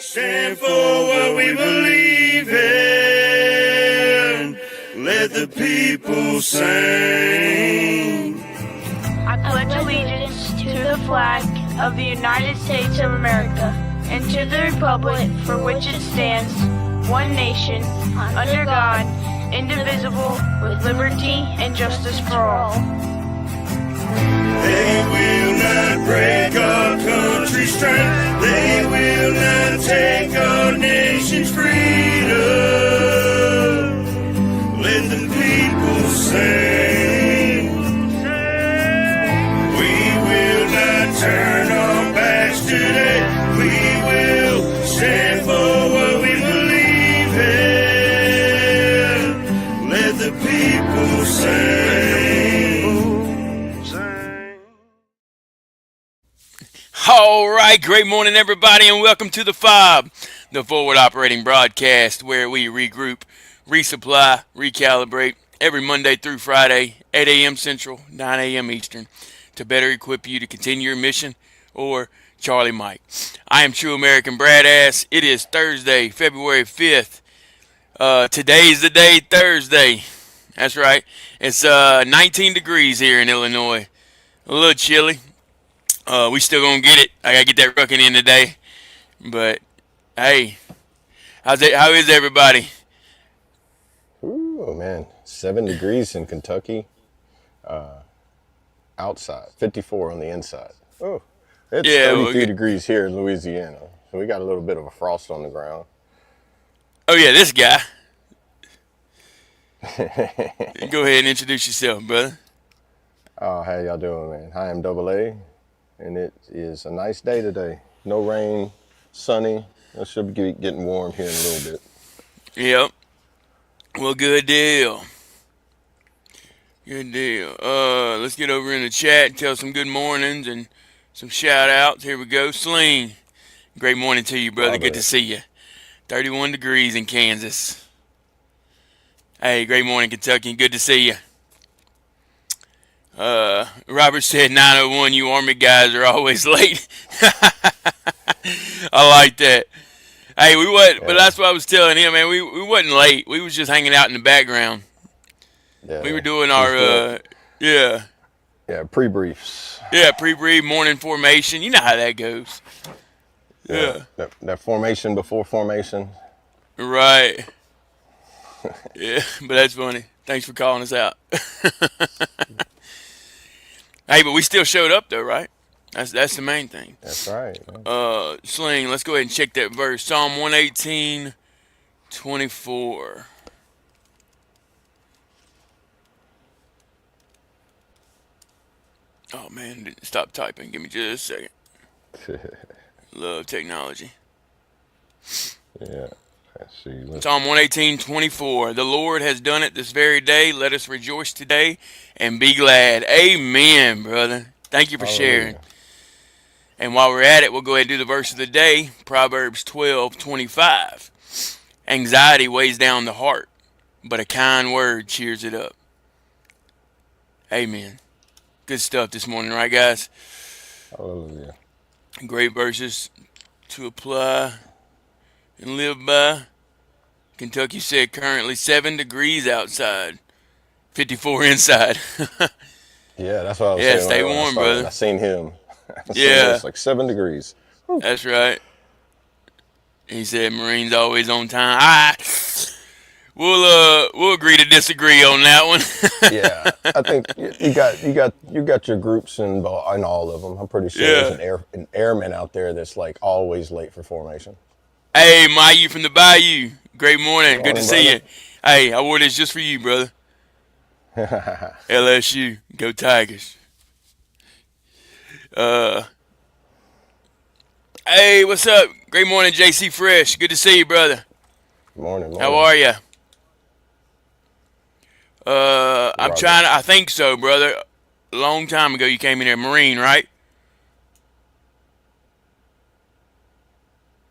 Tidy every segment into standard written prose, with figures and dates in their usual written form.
Stand for what we believe in. Let the people sing. I pledge allegiance to the flag of the United States of America and to the republic for which it stands, one nation, under God, indivisible, with liberty and justice for all. They will not break our country's strength. They will not take our nation's freedom. Let the people sing. We will not turn our backs today. We will stand for what we believe in. Let the people sing. All right, great morning, everybody, and welcome to the F.O.B, the Forward Operating Broadcast, where we regroup, resupply, recalibrate every Monday through Friday, 8 a.m. Central, 9 a.m. Eastern, to better equip you to continue your mission, or Charlie Mike. I am True American Brad Ass. It is Thursday, February 5th. Today's the day, Thursday. That's right. It's 19 degrees here in Illinois. A little chilly. We still gonna get it. I gotta get that rucking in today. But hey, how is everybody? Ooh, man, 7 degrees in Kentucky. Outside, 54 on the inside. Oh, it's 33 degrees here in Louisiana. So we got a little bit of a frost on the ground. Oh yeah, this guy. Go ahead and introduce yourself, brother. How y'all doing, man? I am Double A. And it is a nice day today. No rain, sunny. It should be getting warm here in a little bit. Yep. Well, good deal. Good deal. Let's get over in the chat and tell some good mornings and some shout outs. Here we go. Sling. Great morning to you, brother. Good to see you. 31 degrees in Kansas. Hey, great morning, Kentucky. Good to see you. Robert said 9:01, you Army guys are always late. I like that. Hey, we wasn't, but that's what I was telling him, man. We wasn't late. We was just hanging out in the background. Yeah, we were doing our, Yeah, pre-briefs. Yeah, pre-brief, morning formation. You know how that goes. Yeah. That formation before formation. Right. Yeah, but that's funny. Thanks for calling us out. Hey, but we still showed up though, right? That's the main thing. That's right. Sling, let's go ahead and check that verse. Psalm 118:24. Oh man, stop typing. Give me just a second. Love technology. Yeah. Let's see. Psalm 118:24. The Lord has done it this very day. Let us rejoice today and be glad. Amen, brother. Thank you for sharing. And while we're at it, we'll go ahead and do the verse of the day. Proverbs 12:25. Anxiety weighs down the heart, but a kind word cheers it up. Amen. Good stuff this morning, right, guys? Hallelujah. Great verses to apply and live by. Kentucky said currently 7 degrees outside, 54 inside. Yeah, that's what I was saying. Yeah, stay warm, brother. I seen him. Yeah. It's like 7 degrees. Whew. That's right. He said Marine's always on time. All right. We'll agree to disagree on that one. Yeah, I think you got your groups in all of them. I'm pretty sure there's an airman out there that's like always late for formation. Hey, Mayu from the Bayou. Great morning. Good to see brother. you. Hey, I wore this just for you, brother. LSU. Go Tigers. Hey, what's up? Great morning, JC Fresh. Good to see you, brother. Morning. How are you? I'm trying to, I think so, brother. A long time ago you came in here, Marine, right?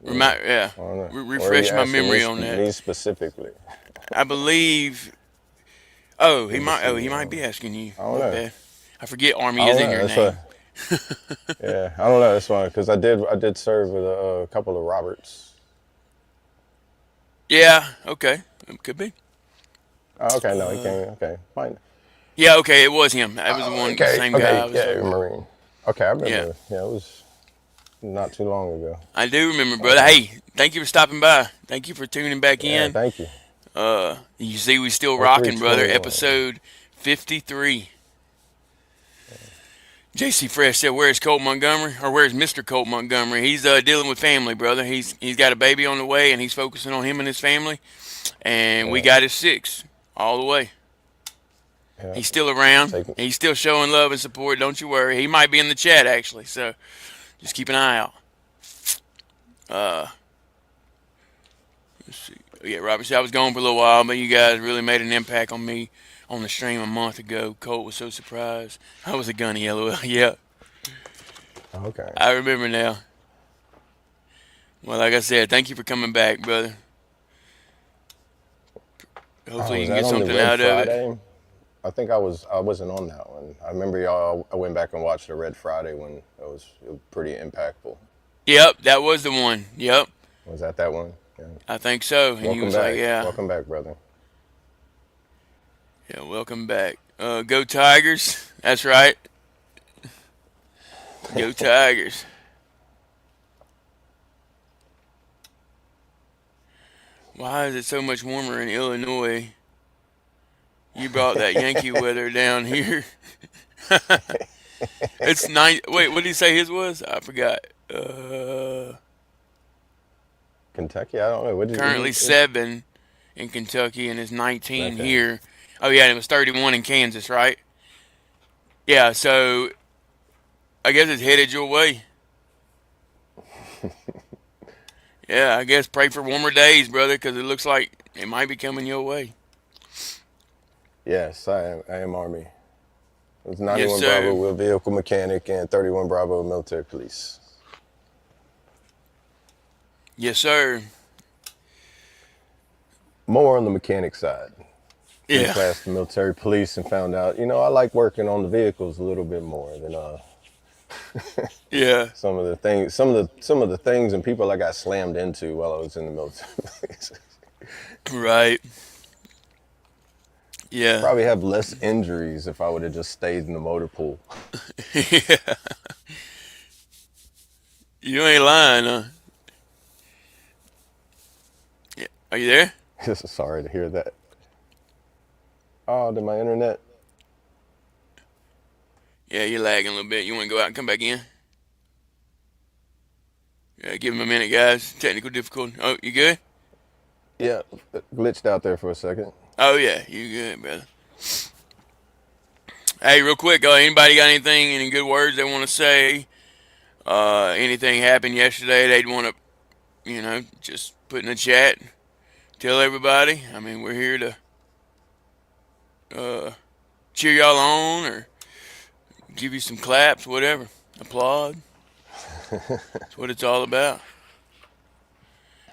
Refresh my memory on that. Me specifically. I believe. He might be asking you. I don't know. I forget Army is in your name. Yeah, I don't know. That's why, because I did serve with a couple of Roberts. Yeah. Okay. Could be. Oh, okay, no, he came. Okay, fine. Yeah. Okay. It was him. That was the Oh, one, okay, same guy okay, I was yeah, talking about. Marine. Okay, I Yeah. remember. Yeah, it was not too long ago. I do remember, brother. Okay. Hey, thank you for stopping by. Thank you for tuning back Yeah, in. thank you. You see, we still Oh, three rocking, brother. twenty-one. Episode 53. JC Fresh said, "Where's Colt Montgomery? Or where's Mr. Colt Montgomery? He's dealing with family, brother. He's got a baby on the way, and he's focusing on him and his family. And we Yeah, got his six all the way. yeah. He's still around. Taking. He's still showing love and support. Don't you worry. He might be in the chat actually. So just keep an eye out. Uh, let's see. Yeah, Robert said I was gone for a little while, but you guys really made an impact on me on the stream a month ago. Colt was so surprised. I was a gunny, LOL. Yeah, Okay. I remember now. Well, like I said, thank you for coming back, brother. Oh, Hopefully you was can that get on the something Red out of it. Friday? I think I wasn't on that one. I remember y'all. I went back and watched the Red Friday when it was pretty impactful. Yep, that was the one. Yep, Was that one? Yeah. I think so. And he Welcome was like, back. yeah, Welcome back, brother. yeah, welcome back. Go Tigers. That's right. Go Tigers. Why is it so much warmer in Illinois? You brought that Yankee weather down here. It's nine. Wait, what did he say his was? I forgot. Kentucky. I don't know. Currently 7 in Kentucky and it's 19 Okay. here. Oh yeah, and it was 31 in Kansas, right? Yeah, so I guess it's headed your way. Yeah, I guess pray for warmer days, brother, because it looks like it might be coming your way. Yes, I am Army. It's Yes, 91 Bravo, sir. wheel vehicle mechanic, and 31 Bravo, military police. Yes, sir. More on the mechanic side. Yeah. Reclassed the military police and found out, I like working on the vehicles a little bit more than Yeah. some of the things, some of the things and people I got slammed into while I was in the military. Right. Yeah. Probably have less injuries if I would have just stayed in the motor pool. Yeah. You ain't lying, huh? Yeah. Are you there? Sorry to hear that. Oh, did my internet? Yeah, you're lagging a little bit. You want to go out and come back in? Yeah, give him a minute, guys. Technical difficulty. Oh, you good? Yeah, glitched out there for a second. Oh, yeah. You good, brother. Hey, real quick, anybody got anything, any good words they want to say? Anything happened yesterday they'd want to, just put in the chat. Tell everybody. I mean, we're here to cheer y'all on or give you some claps, whatever. Applaud. That's what it's all about.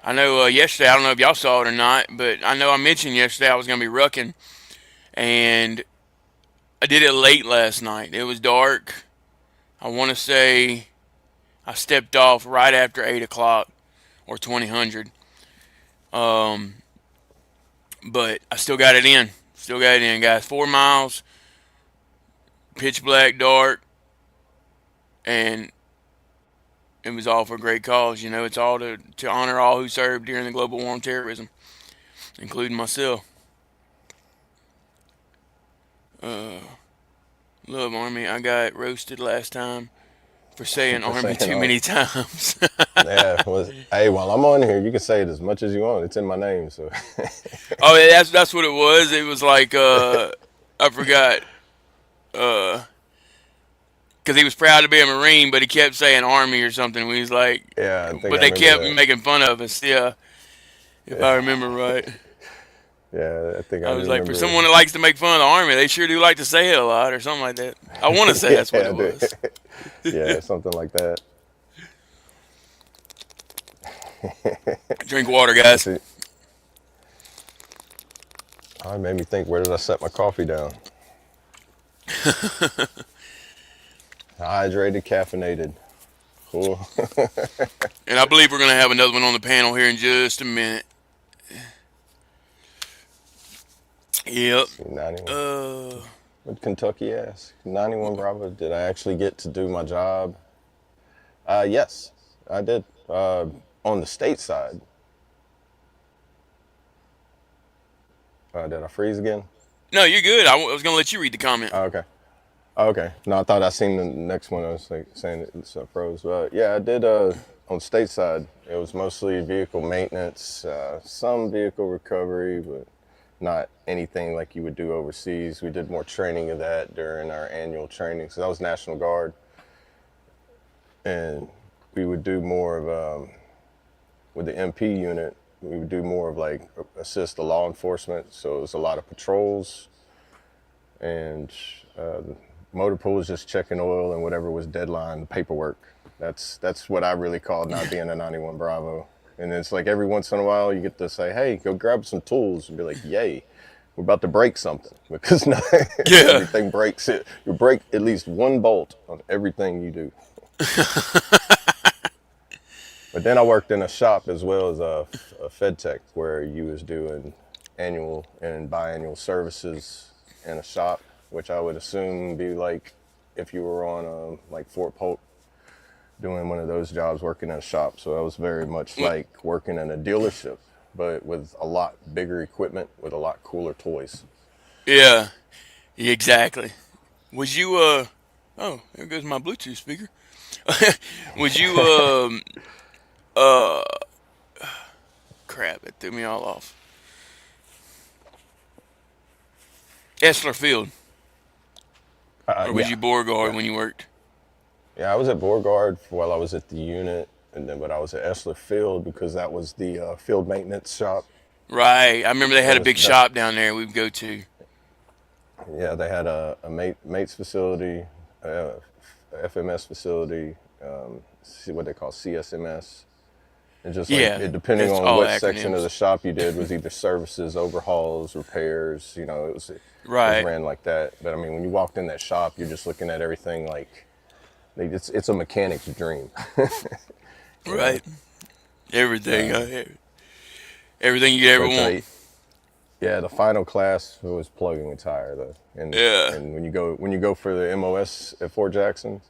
I know yesterday, I don't know if y'all saw it or not, but I know I mentioned yesterday I was going to be rucking, and I did it late last night. It was dark. I want to say I stepped off right after 8 o'clock or 2000. But I still got it in. Still got it in, guys. 4 miles, pitch black, dark, and it was all for a great cause. It's all to honor all who served during the global war on terrorism, including myself. Love Army. I got roasted last time for saying For Army saying too many times. Yeah, hey, while I'm on here, you can say it as much as you want. It's in my name, so. Oh, yeah, that's what it was. It was like I forgot. Because he was proud to be a Marine, but he kept saying Army or something. We was like, Yeah, I think but I they remember kept that. making fun of us. Yeah, if I remember right. Yeah, I think I I was like, for remember. someone that likes to make fun of the Army, they sure do like to say it a lot or something like that. I want to say that's what Yeah, it was. yeah, something like that. Drink water, Let's guys. see. Oh, it made me think, where did I set my coffee down? Hydrated, caffeinated. Cool. And I believe we're going to have another one on the panel here in just a minute. Yep. See, 91. Uh, What Kentucky ask? 91 Bravo. Did I actually get to do my job? Yes, I did. On the state side. Did I freeze again? no, you're good. I was gonna let you read the comment. Okay. Okay. No, I thought I seen the next one. I was like saying it's froze. But yeah, I did. On state side, it was mostly vehicle maintenance, some vehicle recovery, but not anything like you would do overseas. We did more training of that during our annual training. So that was National Guard, and we would do more of with the MP unit. We would do more of like assist the law enforcement. So it was a lot of patrols and motor pool is just checking oil and whatever was deadline paperwork. That's what I really called not being a 91 Bravo. And it's like every once in a while you get to say, hey, go grab some tools and be like, yay, we're about to break something. Because now Yeah. everything breaks it. You break at least one bolt on everything you do. But then I worked in a shop as well as a Fed Tech where you was doing annual and biannual services in a shop, which I would assume be like if you were on like Fort Polk doing one of those jobs working in a shop. So that was very much like working in a dealership, but with a lot bigger equipment with a lot cooler toys. Yeah. Exactly. Was you Oh, there goes my Bluetooth speaker. Was you crap, it threw me all off. Essler Field. Or was Yeah, you Beauregard yeah, when you worked? yeah. I was at Beauregard while I was at the unit, and then but I was at Essler Field because that was the field maintenance shop. Right. I remember they had That a was big that's shop down there we'd go to. Yeah, they had a mates facility, FMS facility, see what they call CSMS, and just like Yeah. it, depending It's on all what section of acronyms. the shop you did was either services, overhauls, repairs. You know, it was Right. ran like that. But I mean, when you walked in that shop, you're just looking at everything like it's a mechanic's dream. You know, Right. Everything. Everything you could ever but want. yeah, the final class was plugging a tire though, and Yeah. and when you go for the MOS at Fort Jackson.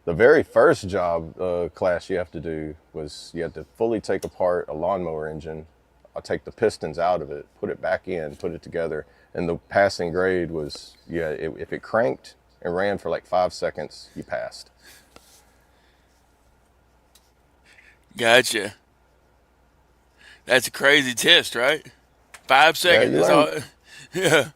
The very first job class you have to do was you have to fully take apart a lawnmower engine. I'll take the pistons out of it, put it back in, put it together, and the passing grade was if it cranked and ran for like 5 seconds, you passed. Gotcha. That's a crazy test, right? Five Yeah, seconds. you That's learn. all. Yeah.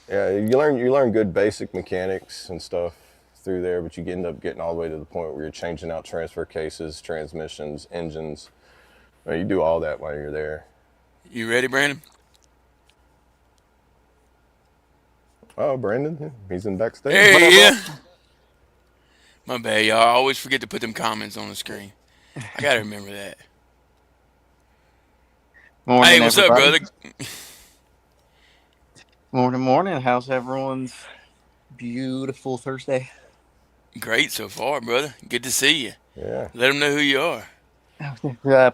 Yeah, you learn good basic mechanics and stuff through there, but you end up getting all the way to the point where you're changing out transfer cases, transmissions, engines. You do all that while you're there. You ready, Brandon? Oh, Brandon, he's in backstage. What up, Hey, bro? yeah. My bad, y'all. I always forget to put them comments on the screen. I gotta remember that. Hey, Morning, what's up, everybody. brother? Morning, morning. How's everyone's beautiful Thursday? Great so far, brother. Good to see you. Yeah. Let them know who you are.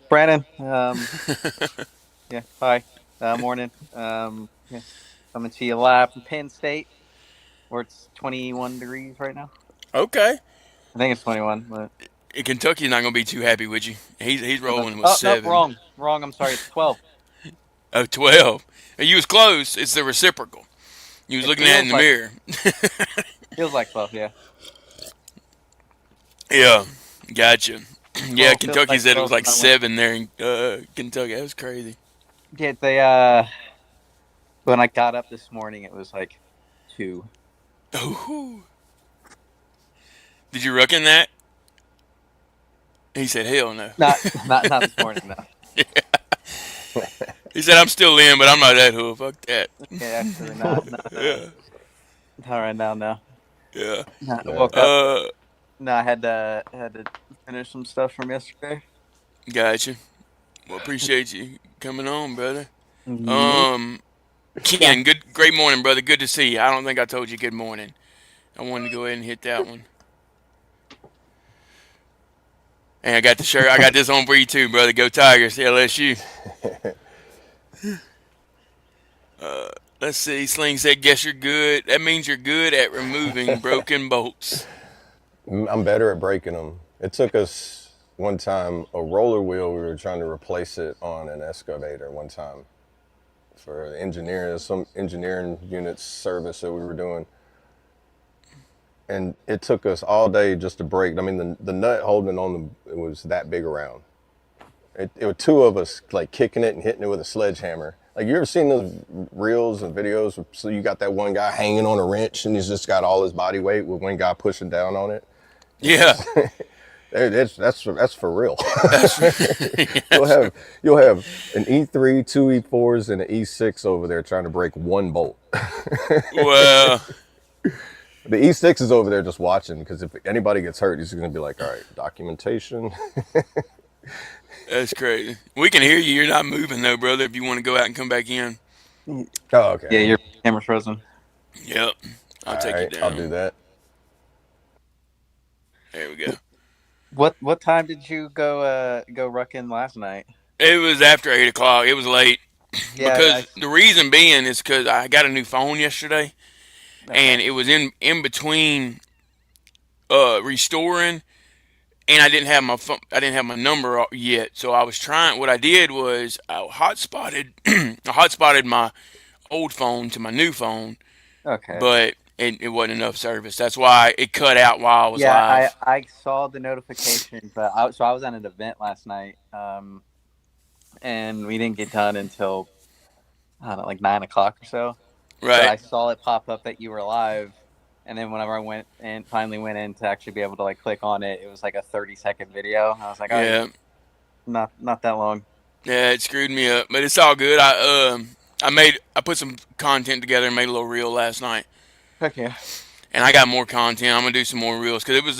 Brandon. Yeah. Hi. Morning. Yeah. Coming to you live from Penn State, where it's 21 degrees right now. Okay. I think it's 21, but Kentucky's not gonna be too happy with you. He's rolling with oh no, 7. wrong. I'm sorry. It's 12. Oh, 12. You was close. It's the reciprocal. You was It looking at it in feels the like mirror. feels like 12. Yeah. Yeah, gotcha. Yeah, 12 feels Kentucky like said it was 12 like in my way. 7 there in Kentucky. That was crazy. Yeah. When I got up this morning, it was like 2. Ooh. Did you reckon that? He said, hell no. Not this morning. No. He said, I'm still in, but I'm not that hood. Fuck that. Yeah, actually not. Yeah, All right now. No. yeah. No, I Yeah. woke up. Uh, No, I had to finish some stuff from yesterday. Gotcha. Well, appreciate you coming on, brother. Yeah. Ken, great morning, brother. Good to see you. I don't think I told you good morning. I wanted to go ahead and hit that one. And I got the shirt. I got this on for you too, brother. Go Tigers, LSU. Let's see. Sling said, "Guess you're good." That means you're good at removing broken bolts. I'm better at breaking them. It took us one time a roller wheel. We were trying to replace it on an excavator one time for engineering, some engineering unit service that we were doing. And it took us all day just to break. I mean, the nut holding on it was that big around. It was two of us like kicking it and hitting it with a sledgehammer. Like you ever seen those reels and videos? So you got that one guy hanging on a wrench and he's just got all his body weight with one guy pushing down on it. Yeah. That's for real. That's, You'll have an E3, two E4s, and an E6 over there trying to break one bolt. well, The E6 is over there just watching because if anybody gets hurt, he's going to be like, all right, documentation. that's crazy. We can hear you. You're not moving though, brother. If you want to go out and come back in. Oh, okay. Yeah, your camera's frozen. Yep. I'll All take right, you down. I'll do that. There we go. What time did you go rucking last night? It was after 8 o'clock. It was late. Yeah, Because the reason being is because I got a new phone yesterday, and it was in between restoring, and I didn't have my phone, I didn't have my number yet. So I was trying. What I did was I hotspotted I hotspotted my old phone to my new phone, okay. but it wasn't enough service. That's why it cut out while I was Yeah, live. I saw the notification, but I was at an event last night, and we didn't get done until I don't know, like 9 o'clock or so. But I Right. saw it pop up that you were live, and then whenever I finally went in to actually be able to like click on it, it was like a 30-second video. I was like, oh, Yeah. not that long. Yeah. It screwed me up, but it's all good. I put some content together and made a little reel last night. Heck yeah. And I got more content. I'm gonna do some more reels because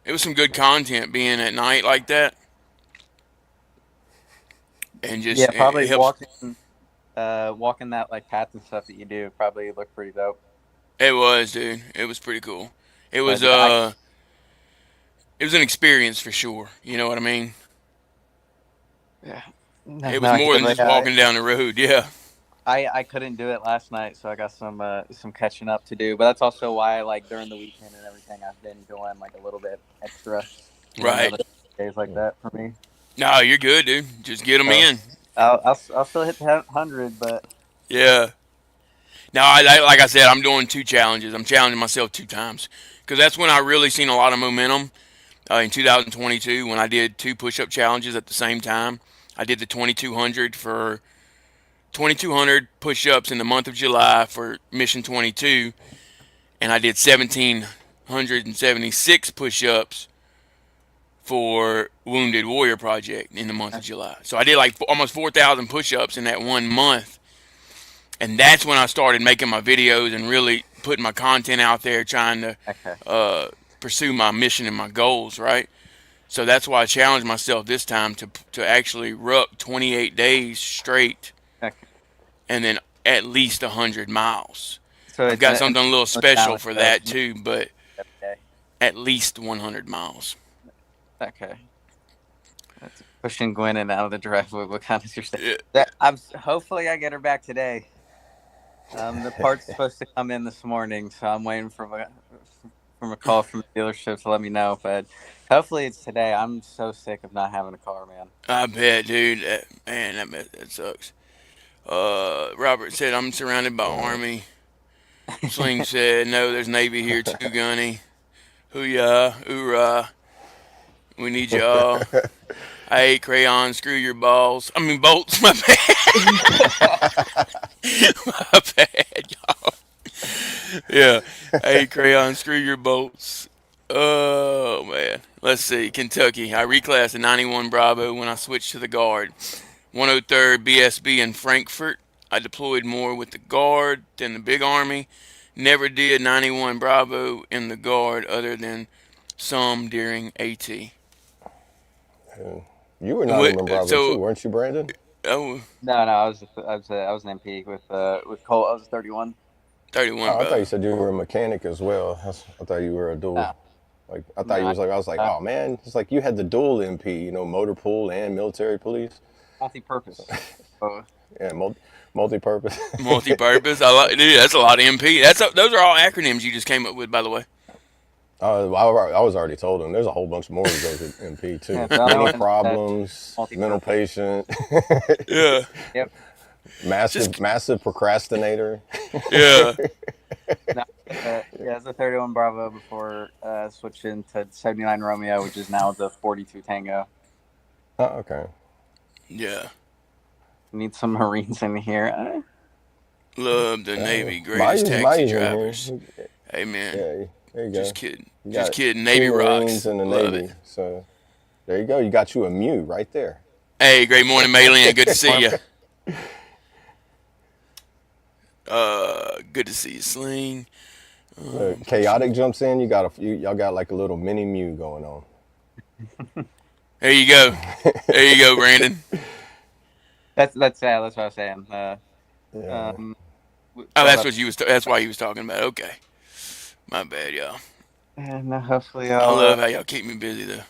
it was some good content being at night like that, and just Yeah, probably it helps. walking that like path and stuff that you do probably look pretty dope. It was, dude. It was pretty cool. It was But it was an experience for sure. You know what I mean? yeah, It was more than just walking down the road. Yeah. I couldn't do it last night, so I got some catching up to do. But that's also why, like during the weekend and everything, I've been doing like a little bit extra. Right. Days like that for me. No, you're good, dude. Just get them So, in. I'll still hit the 100, but Yeah. Now, like I said, I'm doing 2 challenges. I'm challenging myself 2 times because that's when I really seen a lot of momentum in 2022 when I did 2 push-up challenges at the same time. I did the 2200 for 2200 push-ups in the month of July for Mission 22, and I did 1776 push-ups for Wounded Warrior Project in the month of July. So I did like almost 4,000 push-ups in that 1 month. And that's when I started making my videos and really putting my content out there, trying to okay. pursue my mission and my goals, right? So that's why I challenged myself this time to actually ruck 28 days straight, Okay. and then at least 100 miles. So I've it's got something a little special challenge for that that too, but every day. at least 100 miles. Okay. That's pushing Gwen in out of the driveway. What kind of your Yeah. that hopefully I get her back today. The part's supposed to come in this morning, so I'm waiting from a call from the dealership to let me know. But hopefully it's today. I'm so sick of not having a car, man. I bet, dude. That sucks. Robert said, I'm surrounded by Army. Sling said, no, there's Navy here too, Gunny. Hoo-yah, hoorah. We need y'all. I hate crayons, screw your balls. I mean, bolts, my bad. My bad, y'all. Yeah, I hate crayons, screw your bolts. Oh, man. Let's see. Kentucky. I reclassed a 91 Bravo when I switched to the Guard. 103rd BSB in Frankfurt. I deployed more with the Guard than the Big Army. Never did 91 Bravo in the Guard other than some during AT. You were not even Bravo So, too, weren't you, Brandon? oh, No, I was an MP with Cole. I was 31. 31 Oh, I thought you Bravo. said you were a mechanic as well. I thought you were a dual. No, Like I thought you no, was like I was like, oh man, it's like you had the dual MP, motor pool and military police. multi-purpose. Oh, Yeah, multi-purpose. Multi-purpose. Dude, that's a lot of MP. Those are all acronyms you just came up with, by the way. I was already told them. There's a whole bunch more that goes with MP yeah, too. the only Many one that problems, mental multi-purpose. patient, Yeah. Yep. Just massive procrastinator. yeah. No, yeah, it's a 31 Bravo before switching to 79 Romeo, which is now the 42 Tango. Oh, okay. Yeah. Need some Marines in here. Love the Navy. Greatest Maya's taxi in drivers. here. Hey, man. Yeah, there you Just go. kidding. You Just got kidding. 2 Navy Marines rocks. and the Love Navy. it. So there you go. You got you a Mew right there. Hey, great morning, Maylin. Good to see you. Good to see you, Sling. Look, Chaotic jumps in. Y'all got like a little mini Mew going on. There you go. There you go, Brandon. That's what I was saying. Yeah. Um, Oh, that's what you was. That's why he was talking about. Okay, my bad, y'all. and hopefully I I'll. love how y'all keep me busy though.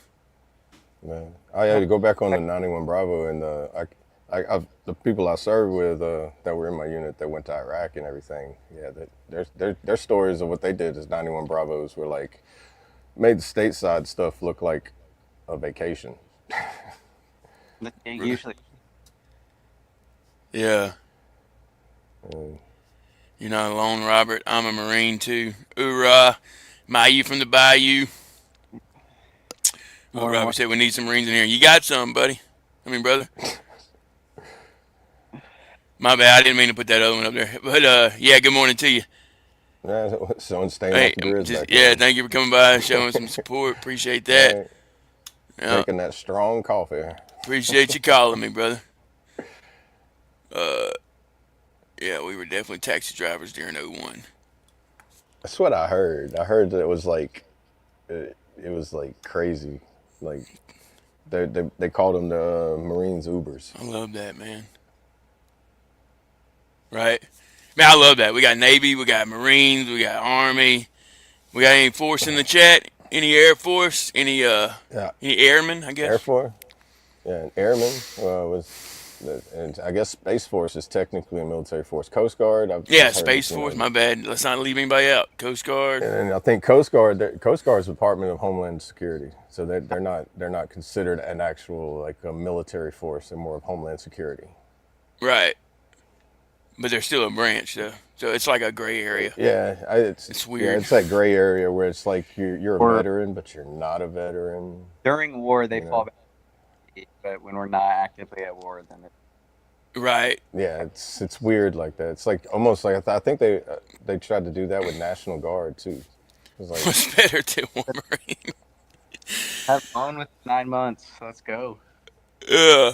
Man, I had to go back on the 91 Bravo, and the people I served with that were in my unit that went to Iraq and everything. Yeah, their stories of what they did as 91 Bravos were like made the stateside stuff look like a vacation. Usually, Yeah, And, you're not alone, Robert. I'm a Marine too. Hoorah! Mayu from the Bayou. Oh, more and more. Robert said we need some Marines in here. You got some, buddy. I mean, brother. My bad. I didn't mean to put that other one up there. But yeah, good morning to you. yeah, someone's staying Hey, off the grids back yeah, there. thank you for coming by and showing some support. Appreciate that. Right, Yeah, drinking that strong coffee. appreciate you calling me, brother. Yeah, we were definitely taxi drivers during '01. That's what I heard. I heard that it was like crazy. Like they called them the Marines Ubers. I love that, man. Right? Man, I love that. We got Navy, we got Marines, we got Army. We got any force in the chat? Any Air Force? Yeah, Any airmen, I Air guess? Force. Yeah, and Airmen and I guess Space Force is technically a military force. Coast Guard. I've Yeah, heard, Space Force. My bad. Let's not leave anybody out. Coast Guard. and I think Coast Guard is Department of Homeland Security, so they're not considered an actual like a military force. They're more of Homeland Security. Right. But they're still a branch, though. So it's like a gray area. Yeah, It's yeah, weird. it's that gray area where it's like you're a Or- veteran, but you're not a veteran. During war, they You know. fall back. But when we're not actively at war, then Right. Yeah, it's weird like that. It's like almost like I think they tried to do that with National Guard too. It's like What's better to a Marine? have fun with 9 months. Let's go. Yeah.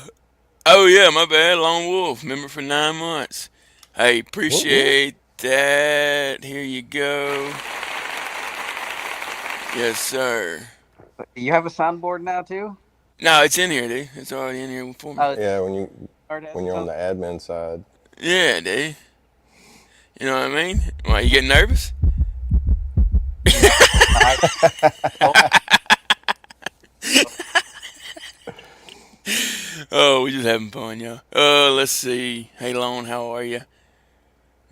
Oh, yeah, my bad. Lone Wolf. Member for 9 months. Hey, whoop, whoop. appreciate that. Here you go. Yes, sir. But do you have a soundboard now too? No, it's in here, dude. It's already in here for me. Oh, it's Yeah, hard as when a you're on the sound- admin side. Yeah, dude. You know what I mean? Why, you getting nervous? Oh, we just having fun, y'all. Let's see. Hey, Lone, how are you?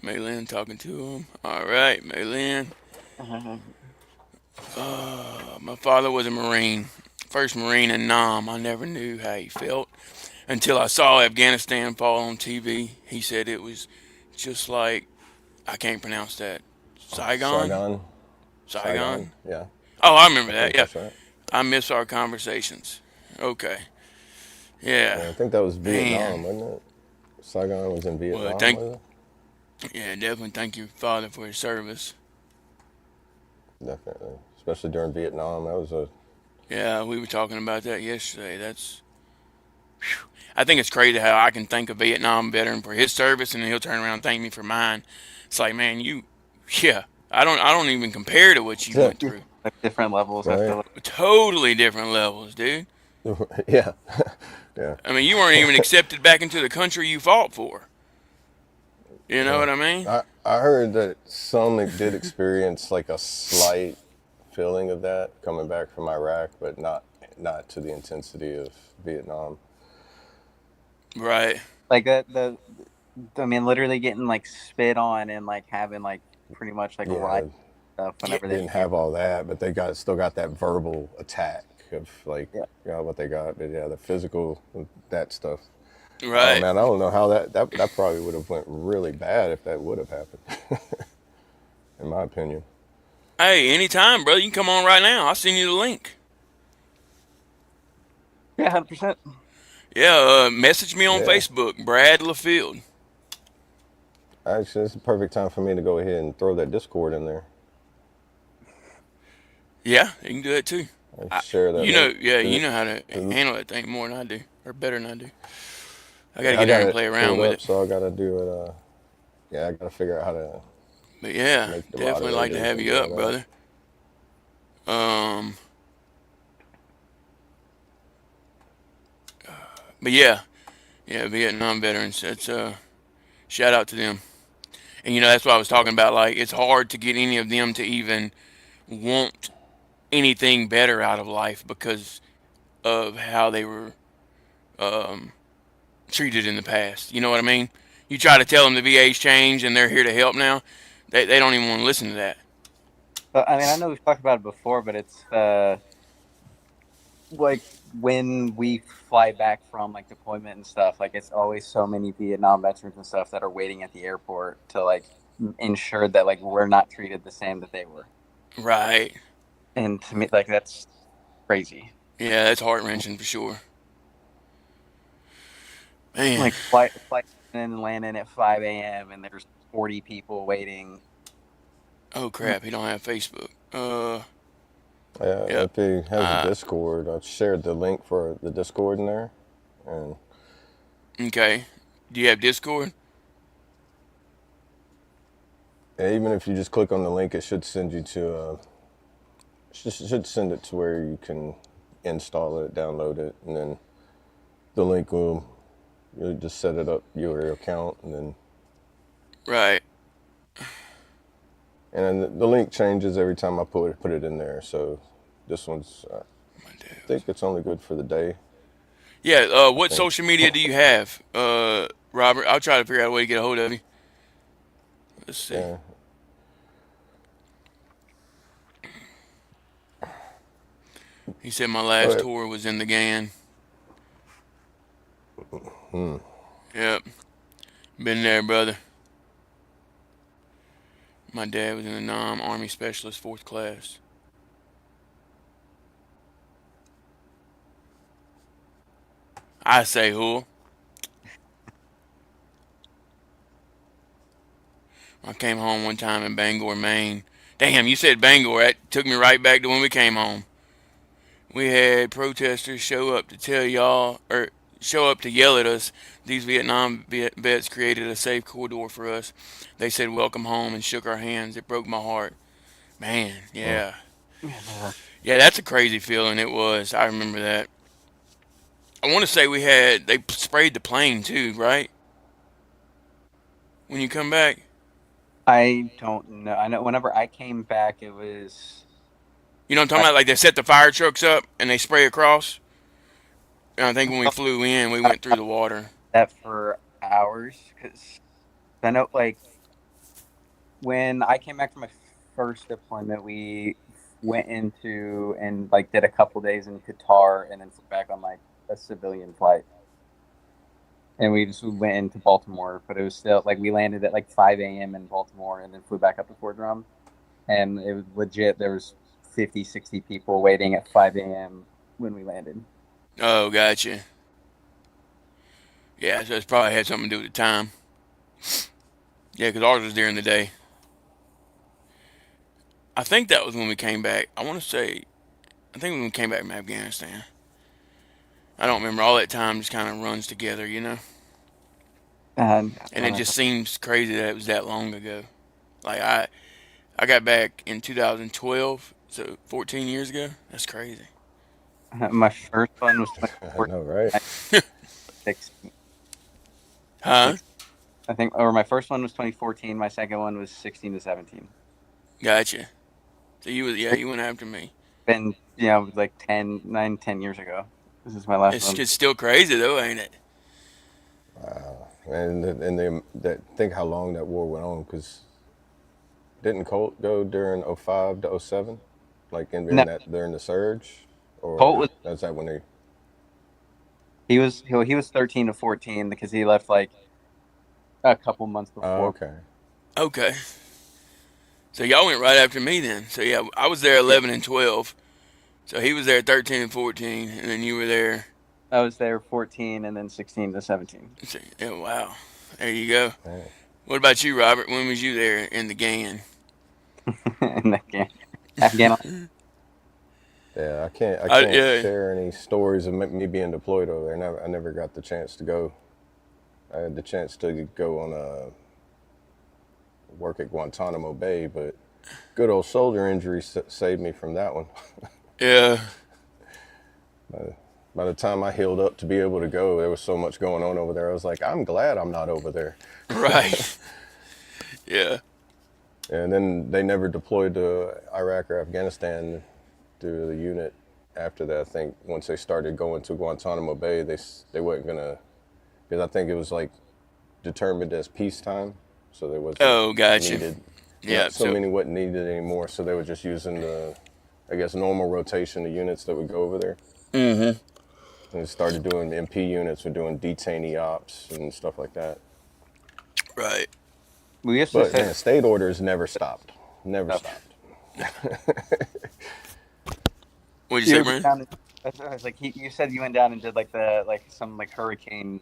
Maylin talking to him. All right, Maylin. My father was a Marine. First Marine in Nam. I never knew how he felt until I saw Afghanistan fall on TV. He said it was just like, I can't pronounce that. Saigon? Saigon? Yeah, Oh, I remember I that. think Yeah. that's right. I miss our conversations. Okay. Yeah. Yeah, I think that was Vietnam, Man. wasn't it? Saigon was in Vietnam, Well, thank- was Yeah, definitely thank your father for his service. it? Definitely, especially during Vietnam. That was a Yeah, we were talking about that yesterday. That's, whew. I think it's crazy how I can thank a Vietnam veteran for his service, and then he'll turn around and thank me for mine. It's like, man, yeah, I don't even compare to what you went through. Like different levels. I Right. feel like. Totally different levels, dude. yeah, yeah. I mean, you weren't even accepted back into the country you fought for. You know what I mean? I heard that some did experience like a slight feeling of that coming back from Iraq, but not to the intensity of Vietnam. Right. like I mean, literally getting like spit on and like having like pretty much like Yeah, riot stuff Yeah. whenever they didn't came. have all that, but they still got that verbal attack of like, Yeah. what they got. But yeah, the physical, that stuff. Oh Right. man, I don't know how that probably would have went really bad if that would have happened, in my opinion. Hey, anytime, brother. You can come on right now. I'll send you the link. Yeah, 100%. Yeah, message me on Yeah, Facebook, Brad LaField. actually, it's the perfect time for me to go ahead and throw that Discord in there. Yeah, you can do that too. I share that You link. know, yeah, you The, know how to the, handle that thing more than I do, or better than I do. I got to yeah, I get there got and it play pulled around with up, it. so I got to do it. Yeah, I got to figure out how to But yeah, make the definitely like to moderators have and you do all up, that. brother. Um, but yeah, yeah, Vietnam veterans. That's shout out to them. And that's what I was talking about. Like, it's hard to get any of them to even want anything better out of life because of how they were um, treated in the past. You know what I mean? You try to tell them the VA's changed and they're here to help now. They don't even want to listen to that. But I mean, I know we've talked about it before, but it's like when we fly back from like deployment and stuff, like it's always so many Vietnam veterans and stuff that are waiting at the airport to like ensure that like we're not treated the same that they were. Right. And to me, like that's crazy. Yeah, that's heart wrenching for sure. Man. Like flight and landing at 5 a.m. and there's 40 people waiting. Oh crap, he don't have Facebook. Yeah, Yep. if he has a Uh, Discord, I shared the link for the Discord in there, and okay. Do you have Discord? even if you just click on the link, it should send you to should send it to where you can install it, download it, and then the link will you'll just set it up your account, and Right. then the link changes every time I put it in there. So this one's My I dude. think it's only good for the day. Yeah. I What think. social media do you have, Robert? I'll try to figure out a way to get a hold of you. Let's see. Yeah. He said my Go last ahead. tour was in the GAN. Hmm. Yep. Been there, brother. My dad was in the Nam Army Specialist 4th class. I say who? I came home one time in Bangor, Maine. Damn, you said Bangor. That took me right back to when we came home. We had protesters show up to tell y'all, or show up to yell at us. These Vietnam vets created a safe corridor for us. They said welcome home and shook our hands. It broke my heart. Man, Mm. yeah. Yeah. Yeah, that's a crazy feeling. It was. I remember that. I want to say they sprayed the plane too, right? When you come back? I don't know. I know whenever I came back, it was You know what I'm talking I about? Like they set the fire trucks up and they spray across. And I think when we flew in, we went through the water. that for hours because I know like when I came back from my first deployment, we went into and like did a couple days in Qatar and then flew back on like a civilian flight. And we just went into Baltimore, but it was still like we landed at like 5 a.m. in Baltimore and then flew back up to Fort Drum. And it was legit. There was 50, 60 people waiting at 5 a.m. when we landed. Oh, gotcha. Yeah, so it's probably had something to do with the time. Yeah, because ours was during the day. I think that was when we came back. I think when we came back from Afghanistan. I don't remember. All that time just kind of runs together, you know? And And it just seems crazy that it was that long ago. Like, I got back in 2012, so 14 years ago. That's crazy. my first one was I know, right? 2016. Huh? I think, or my first one was 2014. My second one was 16 to 17. Gotcha. So you went after me. Been, like 10 years ago. This is my last one. It's still crazy though, ain't it? Wow. That think how long that war went on, because didn't Colt go during '05 to '07, like No, in that during the surge, Colt or was that's that when they? he was 13 to 14 because he left like a couple months Oh, before. okay. Okay. So y'all went right after me then. So yeah, I was there Yeah, 11 and 12. So he was there 13 and 14, and then you were there. I was there 14 and then 16 to 17. So, yeah, wow. There you go. Yeah. What about you, Robert? When was you there in the gang? And again, Afghan. Yeah, I I, can't yeah, share any stories of me being deployed over there. I never got the chance to go. I had the chance to go on a work at Guantanamo Bay, but good old shoulder injury saved me from that one. yeah, By the time I healed up to be able to go, there was so much going on over there. I was like, I'm glad I'm not over there. right. Yeah. And then they never deployed to Iraq or Afghanistan through the unit after that. I think once they started going to Guantanamo Bay, they weren't gonna, because I think it was like determined as peacetime, so there wasn't Oh, gotcha. needed. Yeah. Not so So, many wasn't needed anymore, so they were just using the, I guess, normal rotation of units that would go over there. mm-hmm. And they started doing MP units, were doing detainee ops and stuff like that. Right. We used to But say man, state orders never stopped. Never stuff. stopped. What'd you You say, ever been Brian? down? I was like, you said you went down and did like some like hurricane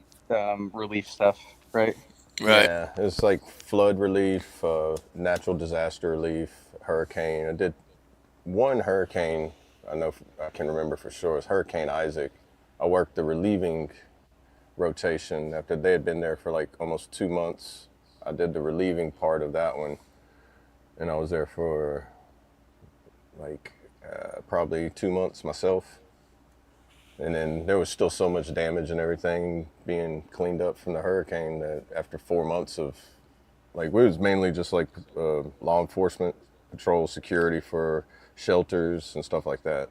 relief stuff, right? Right. Yeah, it's like flood relief, natural disaster relief, hurricane. I did one hurricane. I know I can remember for sure. It's Hurricane Isaac. I worked the relieving rotation after they had been there for like almost 2 months. I did the relieving part of that one, and I was there for like probably 2 months myself. And then there was still so much damage and everything being cleaned up from the hurricane that after 4 months of, like, it was mainly just like law enforcement patrol security for shelters and stuff like that.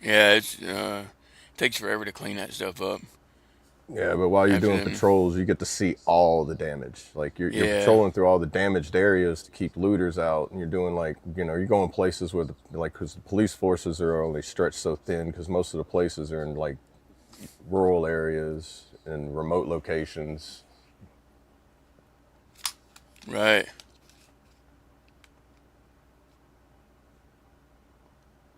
Yeah. It's takes forever to clean that stuff up Yeah, but while you're after doing them. patrols, you get to see all the damage. Like you're Yeah. patrolling through all the damaged areas to keep looters out, and you're doing like, you're going places where because the police forces are only stretched so thin, because most of the places are in like rural areas and remote locations. Right.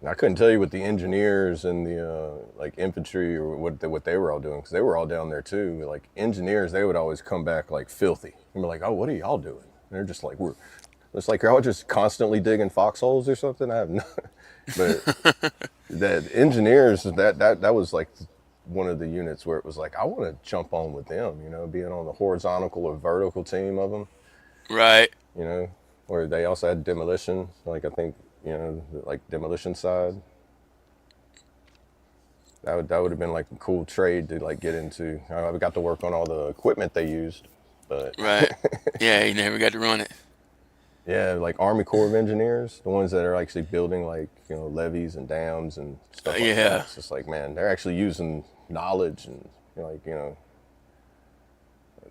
And I couldn't tell you what the engineers and the like infantry or what they were all doing, because they were all down there too. Like engineers, they would always come back like filthy and be like, "Oh, what are y'all doing?" And they're just like, It's like you're all just constantly digging foxholes or something. I have no, but that engineers, that was like one of the units where it was like, I want to jump on with them, being on the horizontal or vertical team of them, Right. you know, where they also had demolition, like I think, like demolition side. That would have been like a cool trade to like get into. I got to work on all the equipment they used, but Right. Yeah. You never got to run it. yeah, like Army Corps of Engineers, the ones that are actually building like, levees and dams and stuff like that. Yeah. It's just like, man, they're actually using knowledge and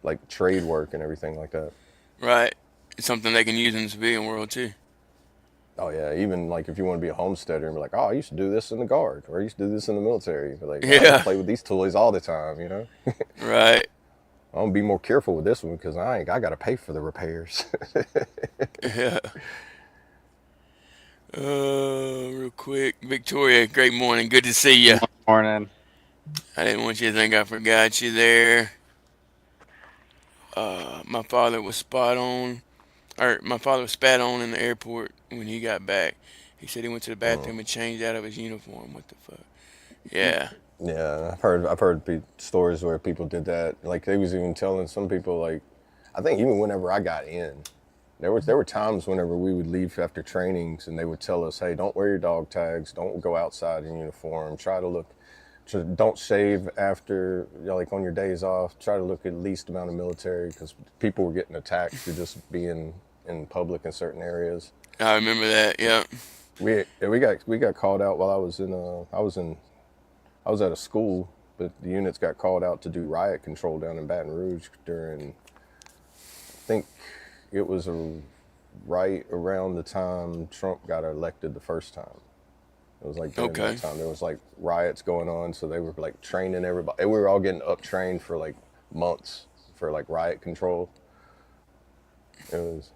like trade work and everything like that. Right. It's something they can use in the civilian world too. Oh yeah, even like if you want to be a homesteader and be like, oh, I used to do this in the guard, or I used to do this in the military. But like, I used to Yeah. play with these toys all the time. Right. I'm gonna be more careful with this one because I got to pay for the repairs. Yeah. Real quick, Victoria. Great morning. Good to see you. Morning. I didn't want you to think I forgot you there. My father was spot on, or my father was spat on in the airport when he got back. He said he went to the bathroom and changed out of his uniform. What the fuck? Yeah. Yeah, I've heard stories where people did that. Like they was even telling some people, like, I think even whenever I got in, there were times whenever we would leave after trainings and they would tell us, hey, don't wear your dog tags, don't go outside in uniform, don't shave after, like on your days off, try to look at least amount of military, because people were getting attacked for just being in public in certain areas. I remember that. Yeah. We got called out while I was at a school, but the units got called out to do riot control down in Baton Rouge during, I think it was right around the time Trump got elected the first time. It was like during Okay. that time there was like riots going on, so they were like training everybody. We were all getting up trained for like months for like riot control. It was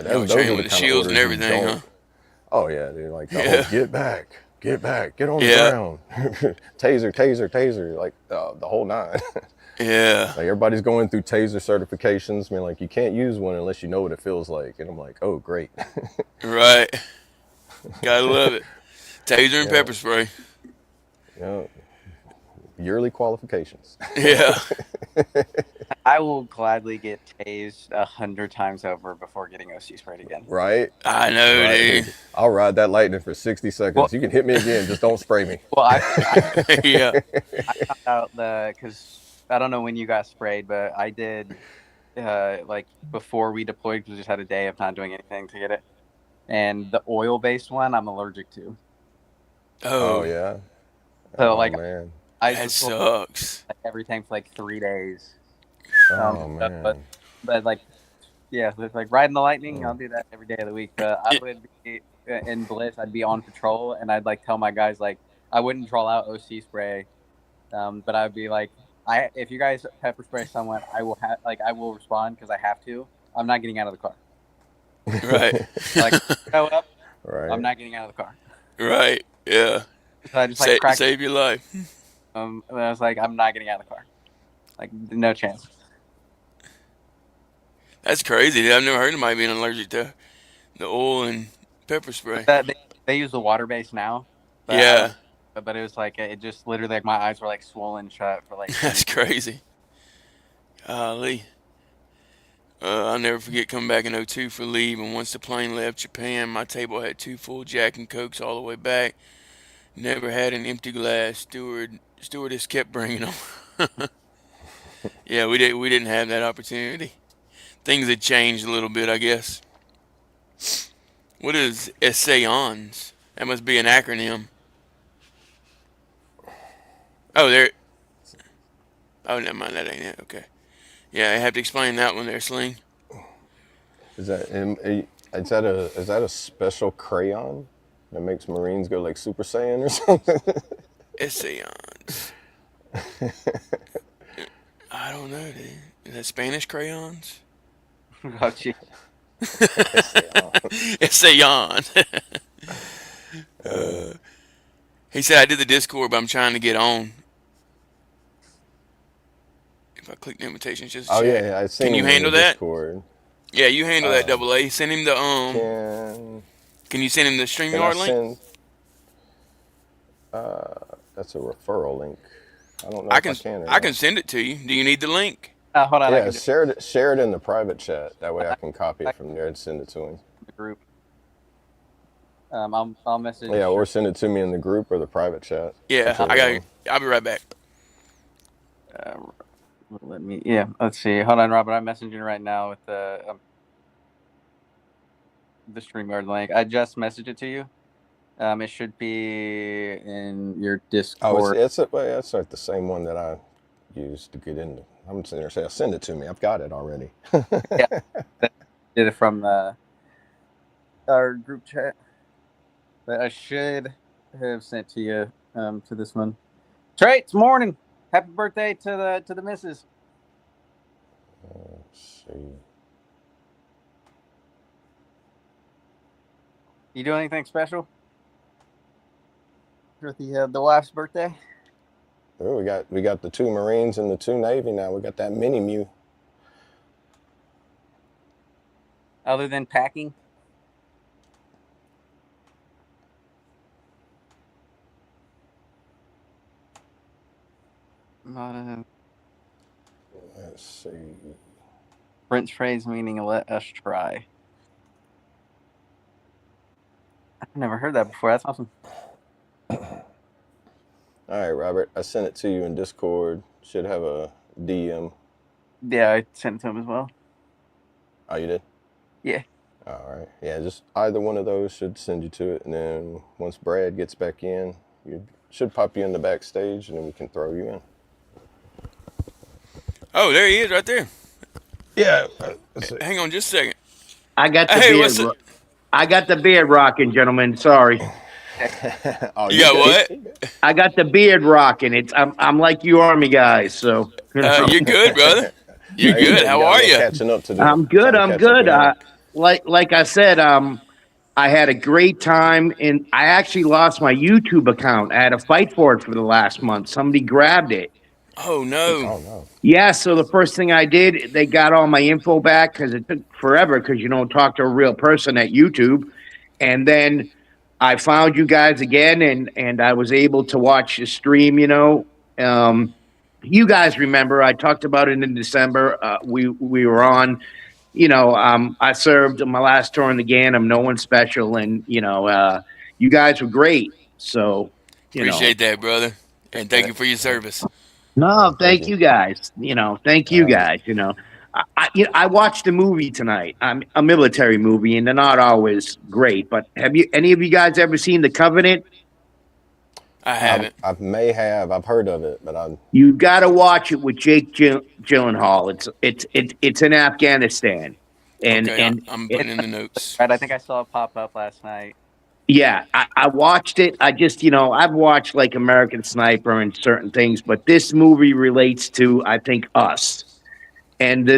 You those were training are with the the kind of shields orders and you everything, huh? don't. Oh yeah, they're like the Yeah. whole get back, get on the Yeah. ground, taser, like the whole nine. Yeah. Like everybody's going through taser certifications. I mean, like you can't use one unless you know what it feels like. And I'm like, oh great. Right. Gotta love it. Taser and Yeah, pepper spray. yeah. Yearly qualifications. Yeah. I will gladly get tased 100 times over before getting OC sprayed again. Right? I know, Right. dude. I'll ride that lightning for 60 seconds. Well, You can hit me again, just don't spray me. well, Yeah. I found out because I don't know when you got sprayed, but I did like before we deployed because we just had a day of not doing anything to get it. And the oil-based one, I'm allergic to. Oh Oh, yeah. So Oh like man. I that just sucks. like everything for like 3 days. Oh But man. like yeah, it's like riding the lightning. I'll do that every day of the week. But I would be in Bliss. I'd be on patrol, and I'd like tell my guys like I wouldn't draw out OC spray, but I'd be like, if you guys pepper spray someone, I will respond because I have to. I'm not getting out of the car. Right. Like show up, Right. I'm not getting out of the car. Right. Yeah. So I just like crack. Save your life. And I was like, I'm not getting out of the car. Like no chance. That's crazy, dude. I've never heard of anybody being allergic to the oil and pepper spray. They use the water base now. But Yeah. But it was like it just literally like my eyes were like swollen shut for like. That's crazy. Golly. I'll never forget coming back in '02 for leave, and once the plane left Japan, my table had 2 full Jack and Cokes all the way back. Never had an empty glass. Stewardess kept bringing them. Yeah, we didn't have that opportunity. Things had changed a little bit, I guess. What is Essayons? That must be an acronym. Oh, there. Oh, never mind. That ain't it. Okay. Yeah, I have to explain that one there, Sling. Is that a special crayon that makes Marines go like Super Saiyan or something? Essayons. I don't know, dude. Is that Spanish crayons? Oh, gee. Essayon. He said I did the Discord, but I'm trying to get on. If I click the invitations, just Oh chat. yeah, I seen Can you him in handle the that? Discord. Yeah, you handle that, Double A. Send him the Can you send him the Can I StreamYard link? send? That's a referral link. I don't know I if can I can. Or I can send it to you. Do you need the link? Hold on, I Yeah, can just share it in the private chat. That way I can copy it from there and send it to him. the group. I'll message. Yeah, or send it to me in the group or the private chat. Yeah, Whichever I got one. you. I'll be right back. Let me. Yeah, let's see. Hold on, Robert. I'm messaging right now with the StreamYard link. I just messaged it to you. It should be in your Oh, Discord. it's like the same one that I used to get into. I'm sitting there saying, send it to me. I've got it already. Yeah, did it from our group chat. But I should have sent to you to this one. Trey, it's morning. Happy birthday to the missus. Let's see. You do anything special for the wife's birthday? Oh, we got the 2 Marines and the 2 Navy now. We got that mini Mew. Other than packing? Let's see. French phrase meaning let us try. I've never heard that before. That's awesome. All right, Robert. I sent it to you in Discord. Should have a DM. Yeah, I sent it to him as well. Oh, you did? Yeah. All right. Yeah, just either one of those should send you to it. And then once Brad gets back in, you should pop you in the backstage, and then we can throw you in. Oh, there he is right there. Yeah. Hang on just a second. I got the Hey, beard. what's up? I got the beard rocking, gentlemen. Sorry, Oh, You got what? I got the beard rocking. I'm like you Army guys, so You're good, brother. You're Hey, good. you How got a are little you? Catching up to do. I'm good. Trying to I'm catch good. up in there. Like I said, I had a great time, and I actually lost my YouTube account. I had to fight for it for the last month. Somebody grabbed it. Oh no. Oh no. Yeah, so the first thing I did, they got all my info back because it took forever because you don't talk to a real person at YouTube. And then I found you guys again, and I was able to watch the stream. You guys remember I talked about it in December. We were on. I served my last tour in the GAN. I'm no one special, and you guys were great. So Appreciate that, brother. And thank you for your service. No, thank you. you guys. Thank you guys. I watched a movie tonight. A military movie, and they're not always great. But have any of you guys ever seen The Covenant? I haven't. I may have. I've heard of it, but You got to watch it with Jake Gyllenhaal. It's in Afghanistan, and Okay, and I'm putting in the notes. Right, I think I saw it pop up last night. yeah, I watched it. I just I've watched like American Sniper and certain things, but this movie relates to I think us. And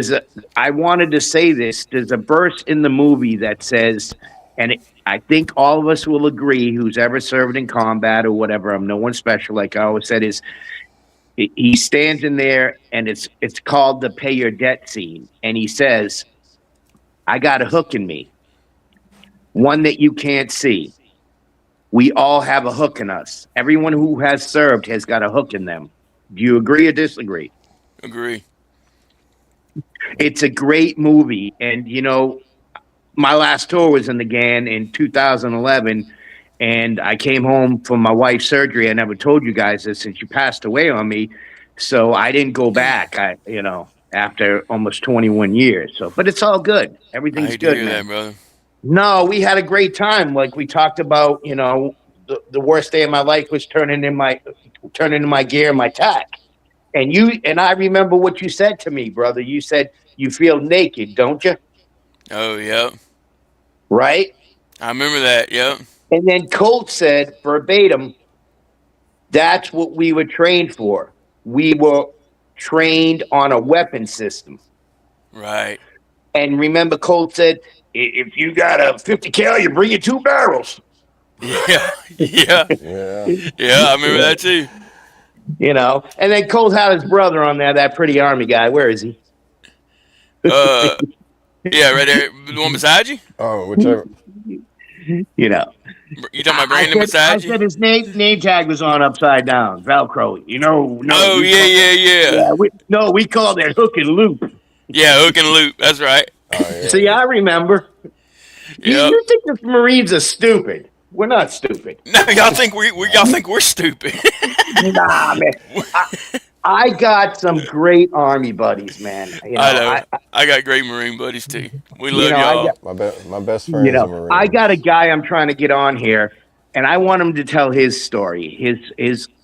I wanted to say this. There's a verse in the movie that says, and I think all of us will agree, who's ever served in combat or whatever. I'm no one special, like I always said. He stands in there, and it's called the pay your debt scene, and he says, "I got a hook in me, one that you can't see. We all have a hook in us. Everyone who has served has got a hook in them. Do you agree or disagree?" Agree. It's a great movie, and my last tour was in the GAN in 2011, and I came home from my wife's surgery. I never told you guys this, and she passed away on me, so I didn't go back. After almost 21 years. So, but it's all good. I Everything's hate to good, hear man. that, brother. No, we had a great time. Like we talked about, the worst day of my life was turning in my gear and my tack. And I remember what you said to me, brother. You said you feel naked, don't you? Oh, yep. Right? I remember that. Yep. And then Colt said verbatim, that's what we were trained for. We were trained on a weapon system. Right. And remember, Colt said, if you got a 50 cal, you bring your 2 barrels. Yeah. Yeah. yeah. Yeah. I remember that too. And then Colt had his brother on there, that pretty Army guy. Where is he? Yeah, right there. The one beside you? Oh, whichever. You talking about Brandon I beside you? said his name tag was on upside down, Velcro. No. Oh, yeah. We call that hook and loop. Yeah, hook and loop. That's right. Oh, yeah. See, I remember. Yep. You think the Marines are stupid? We're not stupid. No, y'all think we're stupid. Nah, man. I got some great Army buddies, man. I know. I got great Marine buddies too. We love y'all. My best friend is a Marine. I got a guy I'm trying to get on here, and I want him to tell his story.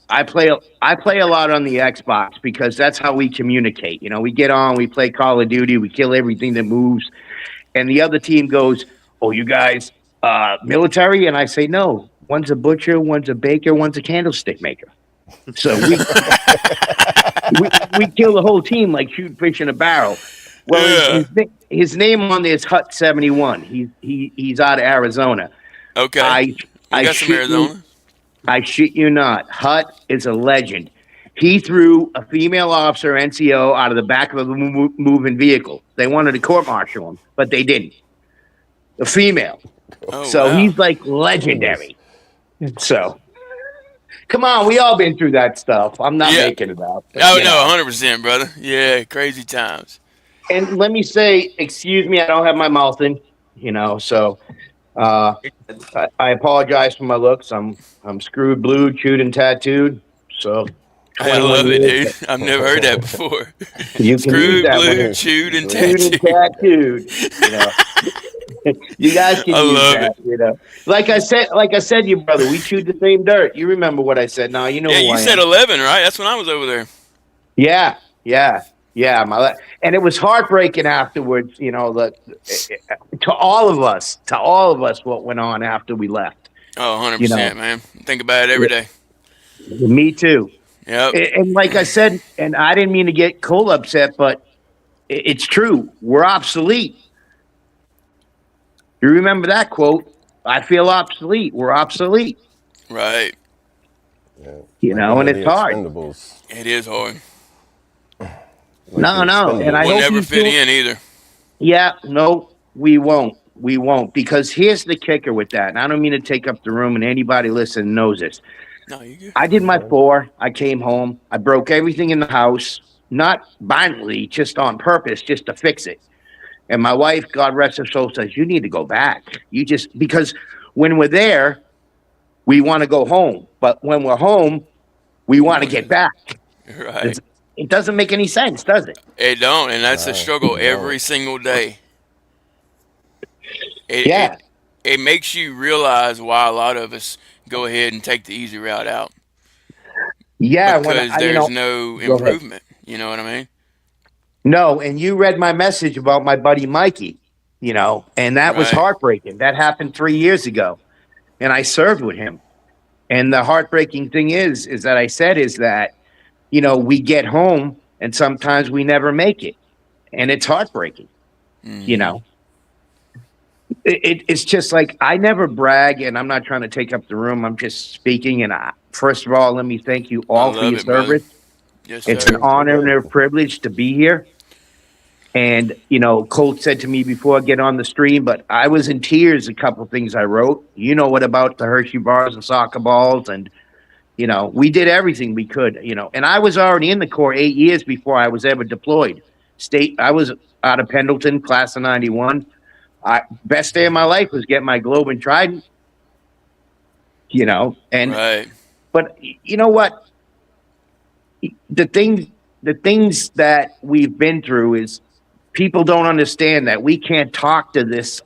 I play a lot on the Xbox because that's how we communicate. We get on, we play Call of Duty, we kill everything that moves, and the other team goes, "Oh, you guys military?" And I say, "No, one's a butcher, one's a baker, one's a candlestick maker." So we kill the whole team like shooting fish in a barrel. Well, his name on there is Hut 71. He's out of Arizona. Okay. We got some Arizona. I shit you not. Hut is a legend. He threw a female officer, NCO, out of the back of a moving vehicle. They wanted to court-martial him, but they didn't. A female. Oh, So wow. he's like legendary. So, come on, we all been through that stuff. I'm not making it up. But, Oh, no, 100%, brother. Yeah, crazy times. And let me say, excuse me, I don't have my mouth in, so I apologize for my looks. I'm screwed, blued, chewed, and tattooed. So I love it, dude. I've never heard that before. You can use Screwed, that blue, one. chewed, and Chewed and tattooed. tattooed. You guys can I use love that, it. you know. Like I said, you brother, we chewed the same dirt. You remember what I said? No, you know Yeah, who you I said am. 11, right? That's when I was over there. Yeah, yeah, yeah. And it was heartbreaking afterwards. You know, to all of us, what went on after we left. Oh, You know, 100%, man. Think about it every Yeah, day. me too. Yep. And like I said, and I didn't mean to get Cole upset, but it's true. We're obsolete. You remember that quote? I feel obsolete. We're obsolete. Right. Yeah. You Like know, one and of it's the hard. Expendables. It is hard. Like the No, and I We'll hope Expendables. never you fit feel. in either. Yeah, no, we won't. We won't. Because here's the kicker with that. And I don't mean to take up the room, and anybody listening knows this. No, you good. I did my Okay. 4. I came home. I broke everything in the house, not violently, just on purpose, just to fix it. And my wife, God rest her soul, says, you need to go back. Because when we're there, we want to go home. But when we're home, we You want to want get back. to, right. It doesn't make any sense, does it? It don't, and that's a No, struggle it every don't. single day. It, it, Yeah. it makes you realize why a lot of us go ahead and take the easy route out Yeah. When because I, there's no go ahead. improvement. You know what I mean? No, and you read my message about my buddy Mikey, and that was Right. heartbreaking. That happened 3 years ago, and I served with him. And the heartbreaking thing is that I said is that, we get home and sometimes we never make it, and it's heartbreaking. You Hmm. know, it's just like I never brag, and I'm not trying to take up the room. I'm just speaking. And first of all, let me thank you I all for love your it, brother. service. Yes, It's sir. an Well, honor and a yeah. privilege to be here. And, Colt said to me before I get on the stream, but I was in tears, a couple of things I wrote. You know what about the Hershey bars and soccer balls? And, we did everything we could, and I was already in the Corps 8 years before I was ever deployed. I was out of Pendleton, class of 91. Best day of my life was getting my Globe and Trident, and, Right. but you know what? The thing, the things that we've been through is people don't understand that we can't talk to this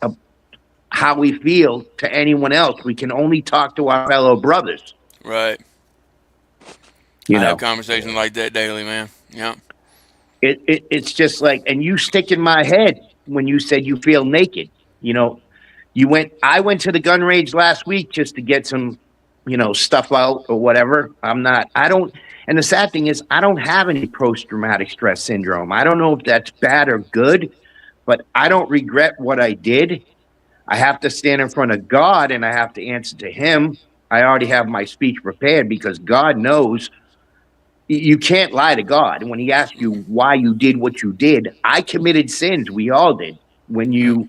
how we feel to anyone else. We can only talk to our fellow brothers. Right. You I have know, conversations like that daily, man. Yep. it's just like, and you stick in my head when you said you feel naked. You know, I went to the gun range last week just to get some, stuff out or whatever. I don't. And the sad thing is, I don't have any post-traumatic stress syndrome. I don't know if that's bad or good, but I don't regret what I did. I have to stand in front of God and I have to answer to Him. I already have my speech prepared because God knows you can't lie to God. And when He asks you why you did what you did, I committed sins. We all did. When Yep.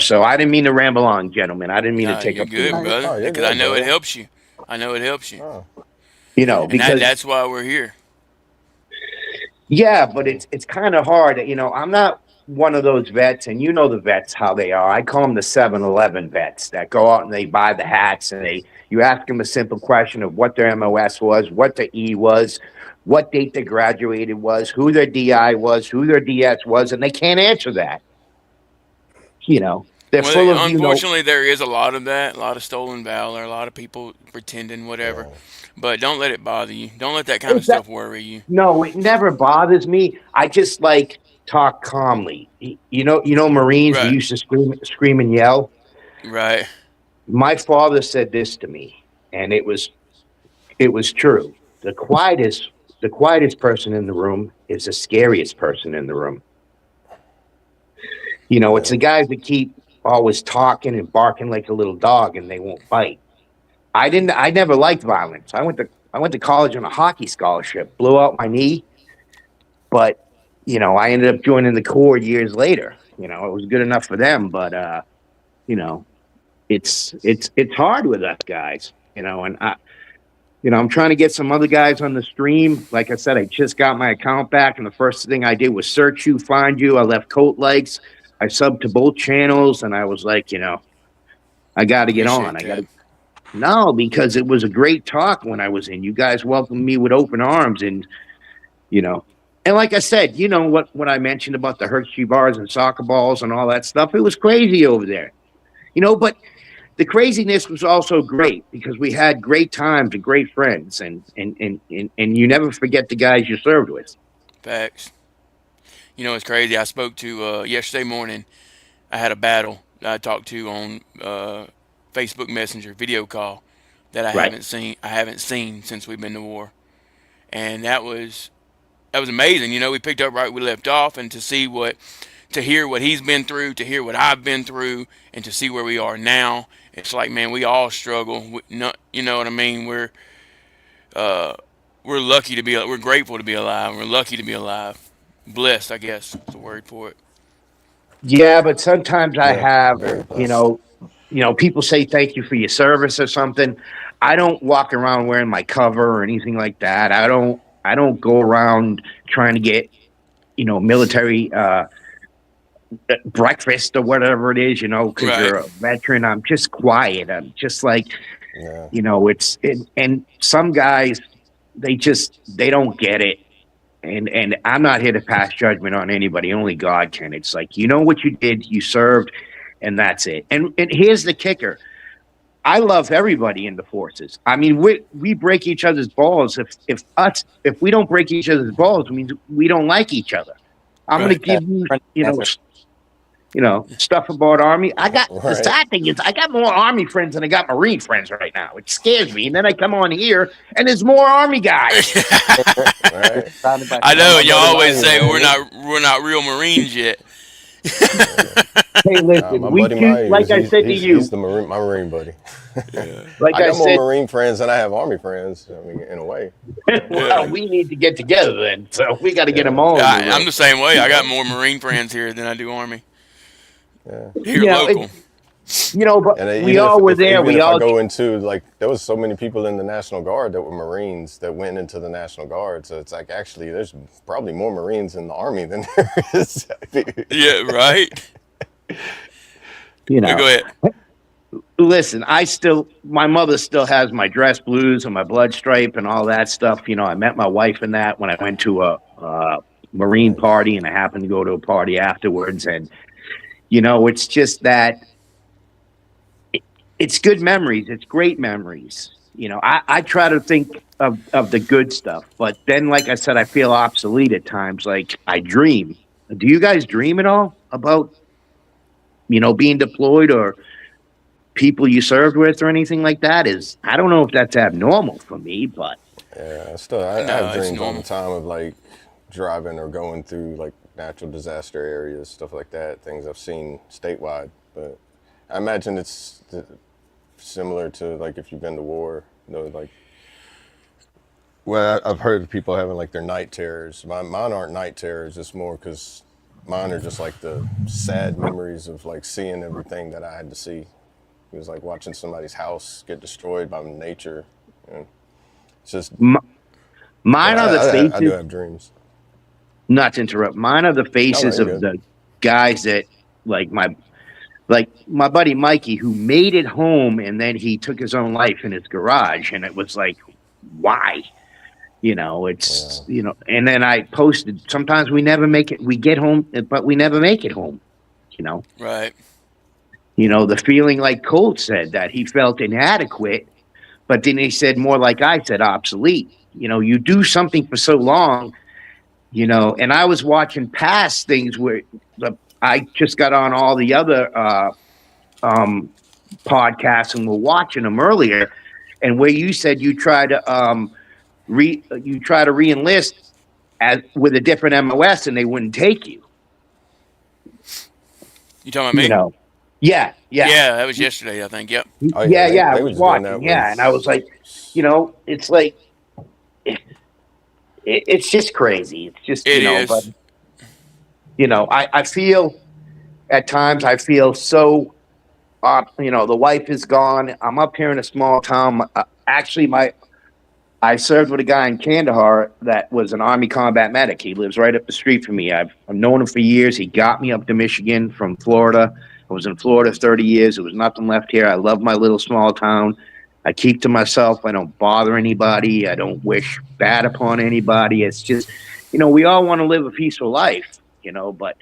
So I didn't mean to ramble on, gentlemen. I didn't mean to Nah, take you're up the good, room. brother. Oh, you're Because I good, know it brother. helps you. I know it helps you. Oh, And Because that's why we're here. yeah, but it's kind of hard. I'm not one of those vets, and you know the vets how they are. I call them the 7-Eleven vets that go out and they buy the hats, and you ask them a simple question of what their MOS was, what their E was, what date they graduated was, who their DI was, who their DS was, and they can't answer that. They're full Well, of unfortunately, there is a lot of that, a lot of stolen valor, a lot of people pretending whatever. yeah. But don't let it bother you. Don't let that kind of that, stuff worry you. no, it never bothers me. I just like talk calmly. Marines, we Right, used to scream and yell. right, My father said this to me, and it was true. The quietest person in the room is the scariest person in the room. It's Yeah. the guys that keep always talking and barking like a little dog and they won't bite. I never liked violence. I went to college on a hockey scholarship, blew out my knee, but I ended up joining the Corps years later. It was good enough for them, but you know, it's hard with us guys, and I'm trying to get some other guys on the stream. Like I said, I just got my account back, and the first thing I did was search you, find you. I left Coat likes. I subbed to both channels, and I was like, I got to get on. appreciate I got that. to no, because it was a great talk when I was in. You guys welcomed me with open arms, and you know, And like I said, you know what I mentioned about the Hershey bars and soccer balls and all that stuff. It was crazy over there, you know. But the craziness was also great because we had great times and great friends, and you never forget the guys you served with. Facts. You know, it's crazy. I spoke to yesterday morning. I had a battle that I talked to on Facebook Messenger video call that I Right. haven't seen. I haven't seen since we've been to war, and that was amazing. You know, we picked up right where we left off, and to hear what he's been through, to hear what I've been through, and to see where we are now. It's like, man, we all struggle. You know what I mean? Uh, we're lucky to be. We're grateful to be alive. We're lucky to be alive. Blessed, I guess, is the word for it. Yeah, but sometimes I Yeah, have, very you blessed. know, people say thank you for your service or something. I don't walk around wearing my cover or anything like that. I don't go around trying to get, military breakfast or whatever it is, because Right. you're a veteran. I'm just quiet. I'm just like, Yeah, and some guys, they don't get it. And I'm not here to pass judgment on anybody. Only God can. It's like, you know what you did, you served, and that's it. And here's the kicker. I love everybody in the forces. I mean, we break each other's balls. If we don't break each other's balls, it means we don't like each other. I'm going to Right. give you, Friend answer. stuff about Army. The right, sad thing is I got more Army friends than I got Marine friends right now. It scares me. And then I come on here and there's more Army guys. You're right. surrounded by I Now, know my y'all buddy always Miami, say man, we're not real Marines yet. Hey, listen, my we buddy choose, Miami, like I said to he's you, the my Marine buddy. like I I got more said, Marine friends than I have Army friends. I mean, in a way. Yeah. well, we need to get together then. So we got to get them Yeah, all in the I'm room. the same way. I got yeah, more Marine friends here than I do Army. yeah. Here local. But And we all were there. even We if I all, go into like, there was so many people in the National Guard that were Marines that went into the National Guard. So it's like, actually, there's probably more Marines in the Army than there is. Yeah, right. you Go know, ahead. listen, my mother still has my dress blues and my blood stripe and all that stuff. I met my wife in that when I went to a Marine Nice. party and I happened to go to a party afterwards. And, it's just that it's good memories. It's great memories. I try to think of the good stuff, but then, like I said, I feel obsolete at times. Like I dream. Do you guys dream at all about, being deployed or people you served with or anything like that? I don't know if that's abnormal for me, but Yeah, I have No, it's dreams all the normal. time of like driving or going through like natural disaster areas, stuff like that, things I've seen statewide. But I imagine it's similar to like if you've been to war, like, well, I've heard of people having like their night terrors. Mine aren't night terrors. It's more because mine are just like the sad memories of like seeing everything that I had to see. It was like watching somebody's house get destroyed by nature. And it's just, m- but mine are the I do faces. have dreams. Not to interrupt. Mine are the No, no, faces you're of good. the guys that like my buddy Mikey, who made it home and then he took his own life in his garage, and it was like, why? Yeah, And then I posted, sometimes we never make it, we get home, but we never make it home, you know, Right. the feeling like Colt said that he felt inadequate, but then he said more like I said, obsolete. You do something for so long, and I was watching past things where I just got on all the other podcasts and we're watching them earlier, and where you said you try to re-enlist with a different MOS and they wouldn't take you. You talking about me? Yeah. Yeah, that was yesterday, I think. Yep. oh yeah, I they was was doing that watching. Yeah, and I was like, it's like it's just crazy. It's just It but is. I feel at times I feel so. The wife is gone. I'm up here in a small town. Actually, I served with a guy in Kandahar that was an Army combat medic. He lives right up the street from me. I've known him for years. He got me up to Michigan from Florida. I was in Florida 30 years. There was nothing left here. I love my little small town. I keep to myself. I don't bother anybody. I don't wish bad upon anybody. It's just, we all want to live a peaceful life, but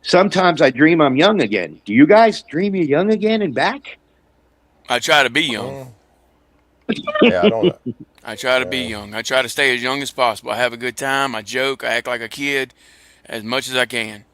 sometimes I dream I'm young again. Do you guys dream you're young again and back? I try to be young. Yeah, I don't. I try to be young. I try to stay as young as possible. I have a good time. I joke. I act like a kid as much as I can.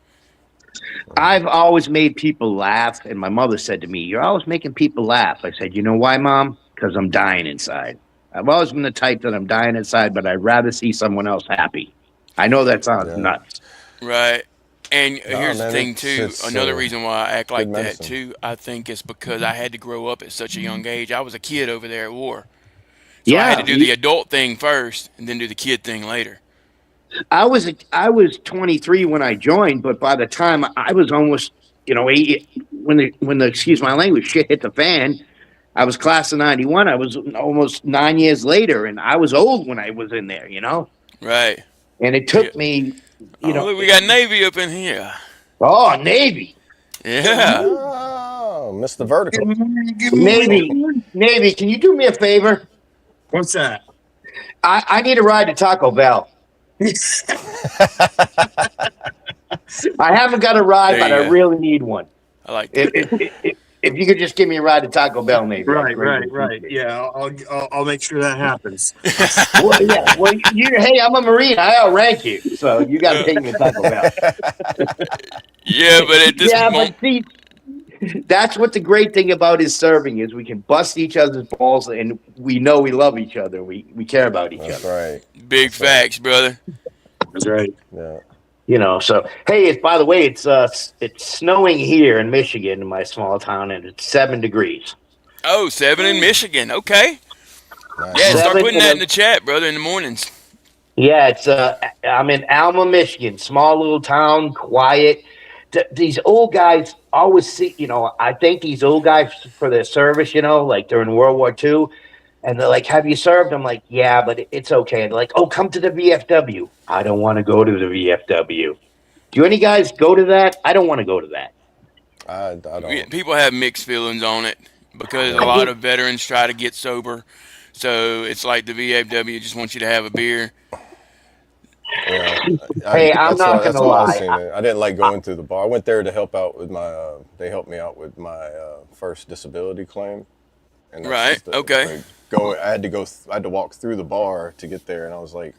I've always made people laugh, and my mother said to me, "You're always making people laugh." I said, "You know why, Mom? Because I'm dying inside. I've always been the type that I'm dying inside, but I'd rather see someone else happy." I know that sounds nuts. Right. And No, here's the man, thing, too. it's, Another reason why I act like that, medicine. too, I think it's because I had to grow up at such a young age. I was a kid over there at war. So I had to do the adult thing first and then do the kid thing later. I was 23 when I joined, but by the time I was almost, 8, when the excuse my language shit hit the fan, I was class of 91. I was almost 9 years later, and I was old when I was in there, Right. And it Yeah. took me, Oh, look, we got Navy up in here. Oh, Navy. Yeah. Oh, Mr. Vertical. Navy, can you do me a favor? What's that? I need a ride to Taco Bell. I haven't got a ride, There but you I go. really need one. I like that. If you could just give me a ride to Taco Bell, maybe. Right. Yeah, I'll make sure that happens. Well, yeah. Well, hey, I'm a Marine. I outrank you, so you got to take me to Taco Bell. Yeah, but at this moment, but see, that's what the great thing about his serving is. We can bust each other's balls, and we know we love each other. We care about each That's other. right. big facts, brother. That's right. Yeah. So hey, by the way, it's snowing here in Michigan, in my small town, and it's 7 degrees. Oh, 7 in Michigan. Okay. Nice. Yeah, start 7 putting that in the chat, brother, in the mornings. Yeah, it's I'm in Alma, Michigan, small little town, quiet. These old guys always see, I thank these old guys for their service, like during World War II. And they're like, "Have you served?" I'm like, "Yeah, but it's okay." And they're like, "Oh, come to the VFW." I don't want to go to the VFW. Do any guys go to that? I don't want to go to that. I don't. People have mixed feelings on it because a lot of veterans try to get sober. So it's like the VFW just wants you to have a beer. Yeah. Hey, I'm not that's gonna all I lie. seen it. I didn't like going through the bar. I went there to help out with my. They helped me out with my first disability claim. And that's Right. just Okay. I had to go. I had to walk through the bar to get there, and I was like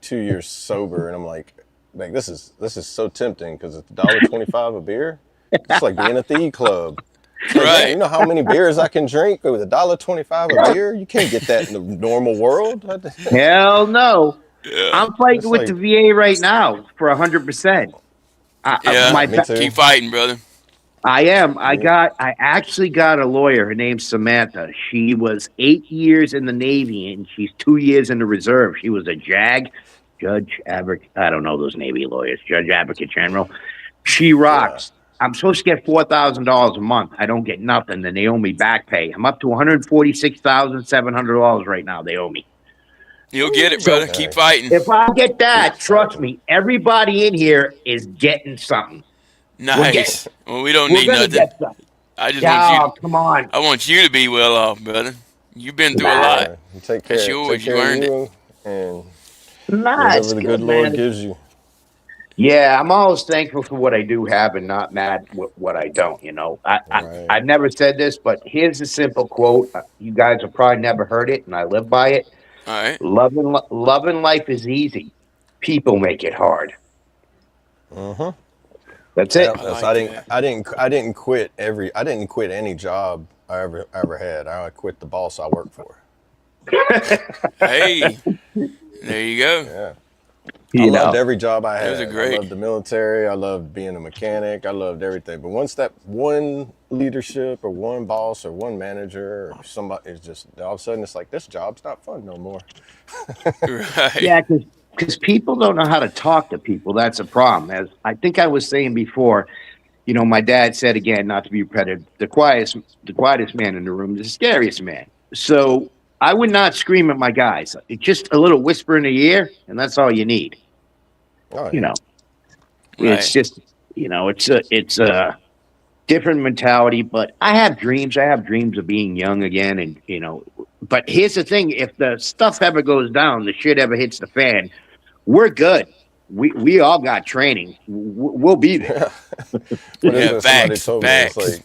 2 years sober, and I'm like this is so tempting because it's $1.25 a beer. It's like being at the E Club. Like, Right. man, you know how many beers I can drink with $1.25 a beer? You can't get that in the normal world. Hell no. Yeah. I'm fighting It's with like- the VA right now for 100%. Yeah. Me too. Keep fighting, brother. I am. I actually got a lawyer. Her name's Samantha. She was 8 years in the Navy and she's 2 years in the reserve. She was a judge advocate. I don't know those Navy lawyers, judge advocate general. She rocks. I'm supposed to get $4,000 a month. I don't get nothing. Then they owe me back pay. I'm up to $146,700 right now. They owe me. You'll get it, brother. Keep fighting. If I get that, trust me, everybody in here is getting something. Nice. Well, we don't We're need gonna nothing. get something. I just want you. Come on. I want you to be well off, brother. You've been through a lot. You take care. That's yours. Take care You of earned it. you and Nah, whatever it's the good man. Lord gives you. Yeah, I'm always thankful for what I do have and not mad with what I don't, Right. I've never said this, but here's a simple quote. You guys have probably never heard it, and I live by it. All right. Loving life is easy. People make it hard. That's it. Yep, like I didn't quit any job I ever had. I quit the boss I worked for. Hey, there you go. Yeah. You I loved know. every job I had. Those are great. I loved the military. I loved being a mechanic. I loved everything. But once that one leadership or one boss or one manager or somebody is just all of a sudden it's like this job's not fun no more. Right. Yeah, because people don't know how to talk to people. That's a problem. As I think I was saying before, my dad said again, not to be repetitive, the quietest man in the room is the scariest man. So I would not scream at my guys. It's just a little whisper in the ear, and that's all you need. Oh, yeah. It's just, it's a different mentality, but I have dreams. I have dreams of being young again. And, but here's the thing. If the stuff ever goes down, the shit ever hits the fan, we're good. We all got training. We'll be there. What is Yeah, it? Somebody facts, told me it's facts.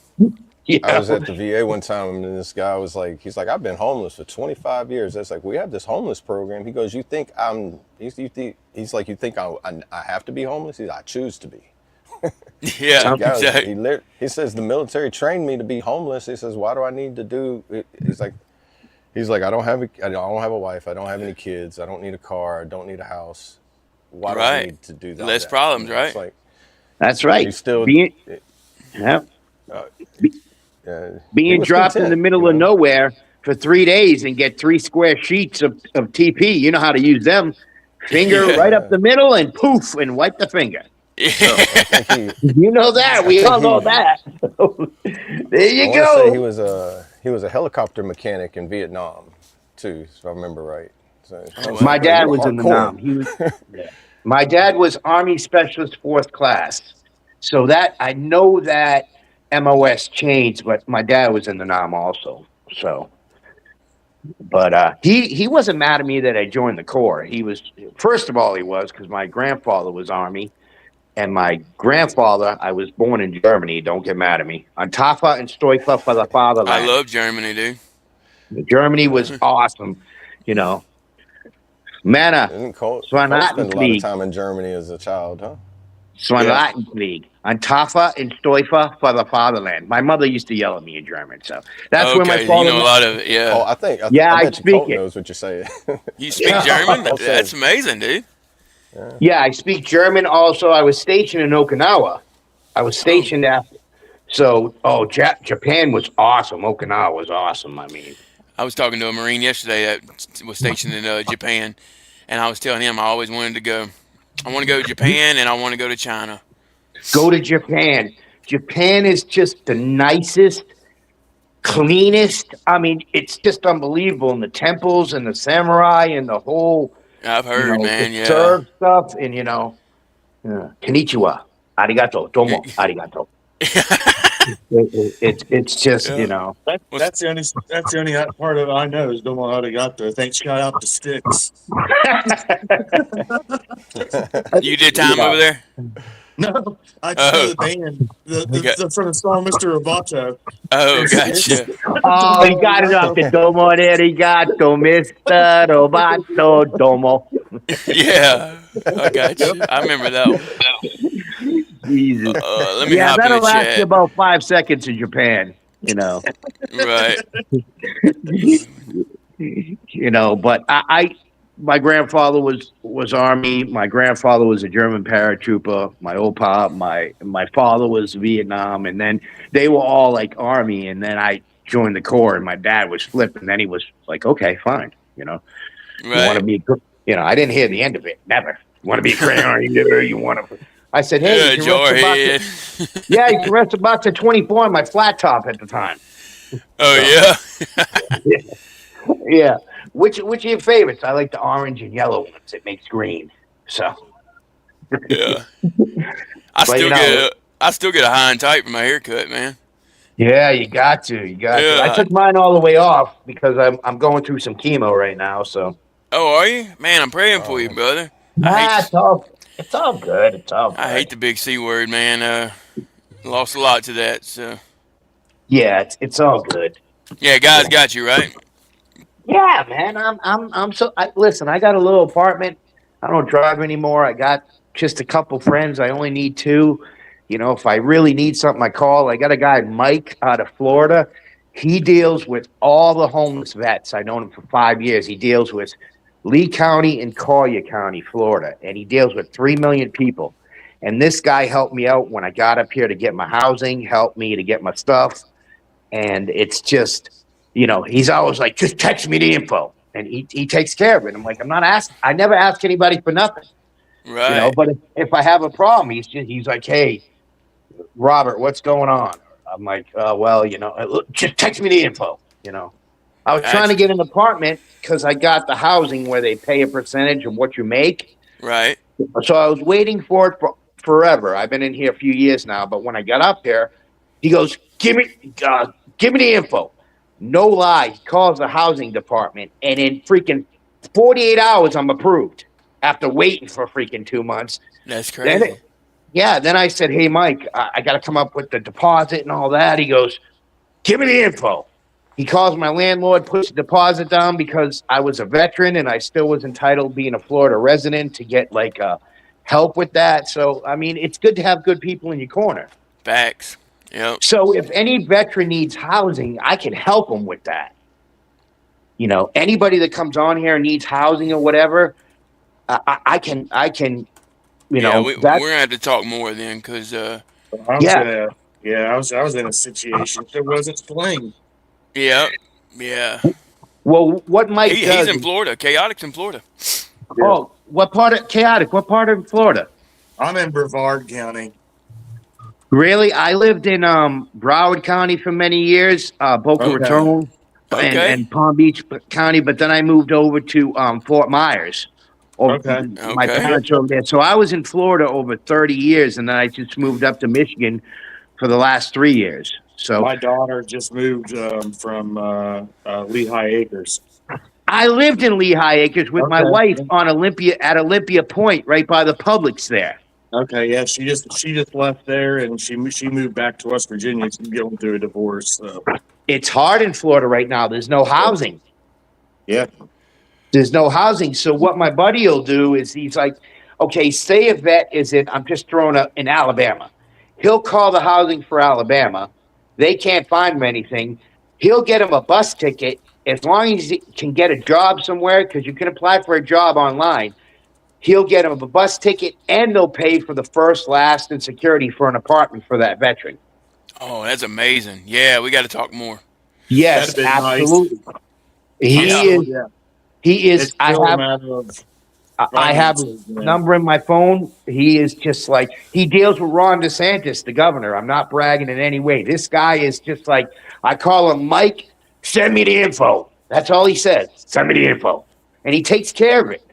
like I was at the VA one time, and this guy was like, he's like, I've been homeless for 25 years. It's like, we have this homeless program. He goes, you think I'm? He's like, you think I have to be homeless? I choose to be. Yeah, Sounds- exactly. He says the military trained me to be homeless. He says, why do I need to do? He's like, I don't have a wife. I don't have any kids. I don't need a car. I don't need a house. Why do I Right. need to do that? Less problems, right? It's like That's right. you still. Being, yeah, He being was dropped in content, the middle of nowhere for 3 days and get 3 square sheets of TP. You know how to use them. Finger Yeah. right up the middle and poof and wipe the finger. I think he. You know that. We all know that. There you I want to say go. he was a helicopter mechanic in Vietnam, too, if I remember right. So, My dad was in the hardcore. Nam. He was. My dad was Army Specialist 4th Class. So that I know that MOS changed, but my dad was in the Nam also. So, but he wasn't mad at me that I joined the Corps. He was, first of all, he was because my grandfather was Army, and my grandfather, I was born in Germany. Don't get mad at me. Antifa and Stoifer for the fatherland. I love Germany, dude. Germany was awesome, you know. Mana, Didn't Cole spend a lot of Swanlatenkrieg. time in Germany as a child, huh? Swanlatenkrieg. Antifa and Stoifer for the fatherland. My mother used to yell at me in German, so that's where my Okay, father. you know a lot of it. Yeah. Oh, I think. Yeah, I bet you speak Colt it. knows what you're saying. You speak German? Also- That's amazing, dude. Yeah, I speak German. Also, I was stationed in Okinawa. I was stationed after. So, Japan was awesome. Okinawa was awesome. I mean, I was talking to a Marine yesterday that was stationed in Japan, and I was telling him I always wanted to go. I want to go to Japan, and I want to go to China. go to Japan. Japan is just the nicest, cleanest. I mean, it's just unbelievable. And the temples and the samurai and the whole. I've heard, man. the Yeah. serve stuff, and konnichiwa, arigato, domo, arigato. It's just Yeah. That's the only part of it I know is Domo Arigato. Thanks, shout out to Sticks. You did time over there? No, I just know the band. The from the song Mr. Roboto. Oh, gotcha. Oh, you got it up. Domo arigato, Mr. Roboto, domo. Yeah, I got you. I remember that one. Jesus. Let me hop in that'll the last you chat. about 5 seconds in Japan. Right. But my grandfather was Army. My grandfather was a German paratrooper. My opa, my father was Vietnam, and then they were all like Army. And then I joined the Corps, and my dad was flipping. Then he was like, "Okay, fine, you want to Right. be, I didn't hear the end of it. Never. You want to be a Grand Army leader? You want to?" I said, "Hey, Yeah, you can rest about jarhead. yeah, you can rest about to 24 on my flat top at the time." Oh, yeah? Yeah. Which are your favorites? I like the orange and yellow ones. It makes green. So Yeah. I still get a high and tight for my haircut, man. yeah, you got to. Yeah. I took mine all the way off because I'm going through some chemo right now. So Oh, are you? Man, I'm praying for you, brother. it's all good. It's all good. I hate the big C word, man. Lost a lot to that, so. Yeah, it's all good. Yeah, guys got you, right? Yeah, man. Listen, I got a little apartment. I don't drive anymore. I got just a couple friends. I only need 2. If I really need something, I call. I got a guy, Mike, out of Florida. He deals with all the homeless vets. I've known him for 5 years. He deals with Lee County and Collier County, Florida, and he deals with 3 million people. And this guy helped me out when I got up here to get my housing, helped me to get my stuff. And it's just, he's always like, just text me the info. And he takes care of it. I'm like, I never ask anybody for nothing. Right. But if I have a problem, he's like, "Hey, Robert, what's going on?" I'm like, well, just text me the info. I was trying to get an apartment because I got the housing where they pay a percentage of what you make. Right. So I was waiting for it forever. I've been in here a few years now, but when I got up here, he goes, give me the info." No lie, he calls the housing department, and in freaking 48 hours, I'm approved. after waiting for freaking 2 months. That's Then, crazy. then I said, hey, Mike, I got to come up with the deposit and all that. He goes, give me the info. He calls my landlord, puts the deposit down because I was a veteran and I still was entitled, being a Florida resident, to get like help with that. So, I mean, it's good to have good people in your corner. Facts. Yep. So if any veteran needs housing, I can help them with that. You know, anybody that comes on here and needs housing or whatever, I can, you know, we're gonna have to talk more then, because I was Yeah. gonna, I was in a situation that wasn't playing. yeah. Well, what Mike He's does in is, Florida. Chaotic's in Florida. oh, what part of Chaotic? What part of Florida? I'm in Brevard County. Really? I lived in Broward County for many years, Boca Okay. Raton, Okay. and Palm Beach County, but then I moved over to Fort Myers. Okay. My Okay. parents were over there. So I was in Florida over 30 years, and then I just moved up to Michigan for the last 3 years. So My daughter just moved from Lehigh Acres. I lived in Lehigh Acres with my Okay. wife on Olympia Point, right by the Publix there. Okay, yeah, she just left there and she moved back to West Virginia. She's going through a divorce. So. It's hard in Florida right now. There's no housing. Yeah. There's no housing. So what my buddy will do is he's like, okay, say a vet is I'm just throwing in Alabama. He'll call the housing for Alabama. They can't find him anything. He'll get him a bus ticket as long as he can get a job somewhere, because you can apply for a job online. He'll get him a bus ticket, and they'll pay for the first, last, and security for an apartment for that veteran. Oh, that's amazing. Yeah, we got to talk more. Yes, That'd be nice. absolutely. Yeah. He is. It's still a matter of I have his finances, man. number in my phone. He is just like, he deals with Ron DeSantis, the governor. I'm not bragging in any way. This guy is just like, I call him Mike, send me the info. That's all he says. Send me the info. And he takes care of it.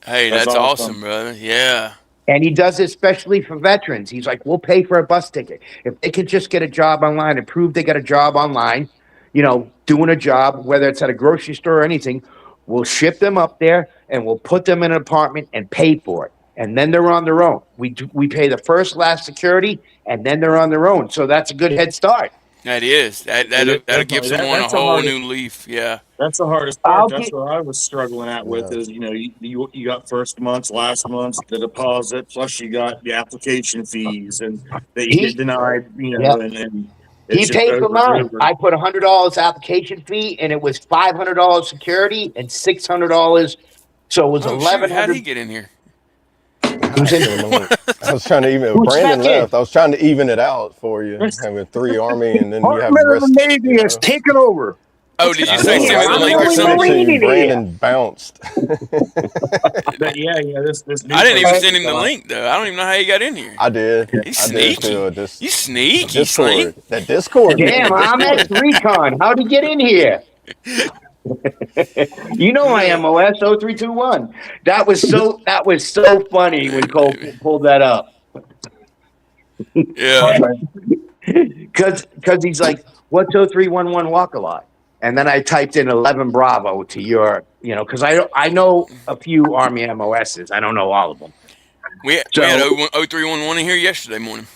Hey, That's that's awesome. awesome, brother. Yeah. And he does it especially for veterans. He's like, we'll pay for a bus ticket. If they could just get a job online and prove they got a job online, you know, doing a job, whether it's at a grocery store or anything, we'll ship them up there and we'll put them in an apartment and pay for it. And then they're on their own. We pay the first, last security, and then they're on their own. So that's a good head start. That is. That'll give Definitely. someone a That's the whole hardest- new leaf. Yeah. That's the hardest I'll part. That's get- what I was struggling at with is, you got first months, last months, the deposit, plus you got the application fees and that you get denied, Yeah. and He it's just paid for over and mine. over. I put $100 application fee, and it was $500 security and $600. So it was Oh, shoot. How'd he $1,100. get in here? Who's in? I was trying to even. Who's Brandon back in? left. I was trying to even it out for you, having 3 Army, and then you have Department the of rest. the Navy has taken over. Oh, did you I say know. send me the I'm link or only something? Marine in here. Brandon bounced. But this new I didn't even person- send him the link, though. I don't even know how he got in here. I did. He's I did sneaky. too. You sneaky, Discord. Slink. That Discord. Damn, I'm ex-recon. How'd he get in here? You know my MOS 0321. That was so funny when Cole pulled that up. Yeah. Cause he's like, what's 0311 walk a lot? And then I typed in 11 Bravo to your, because I know a few Army MOSs. I don't know all of them. We had 0311 in here yesterday morning.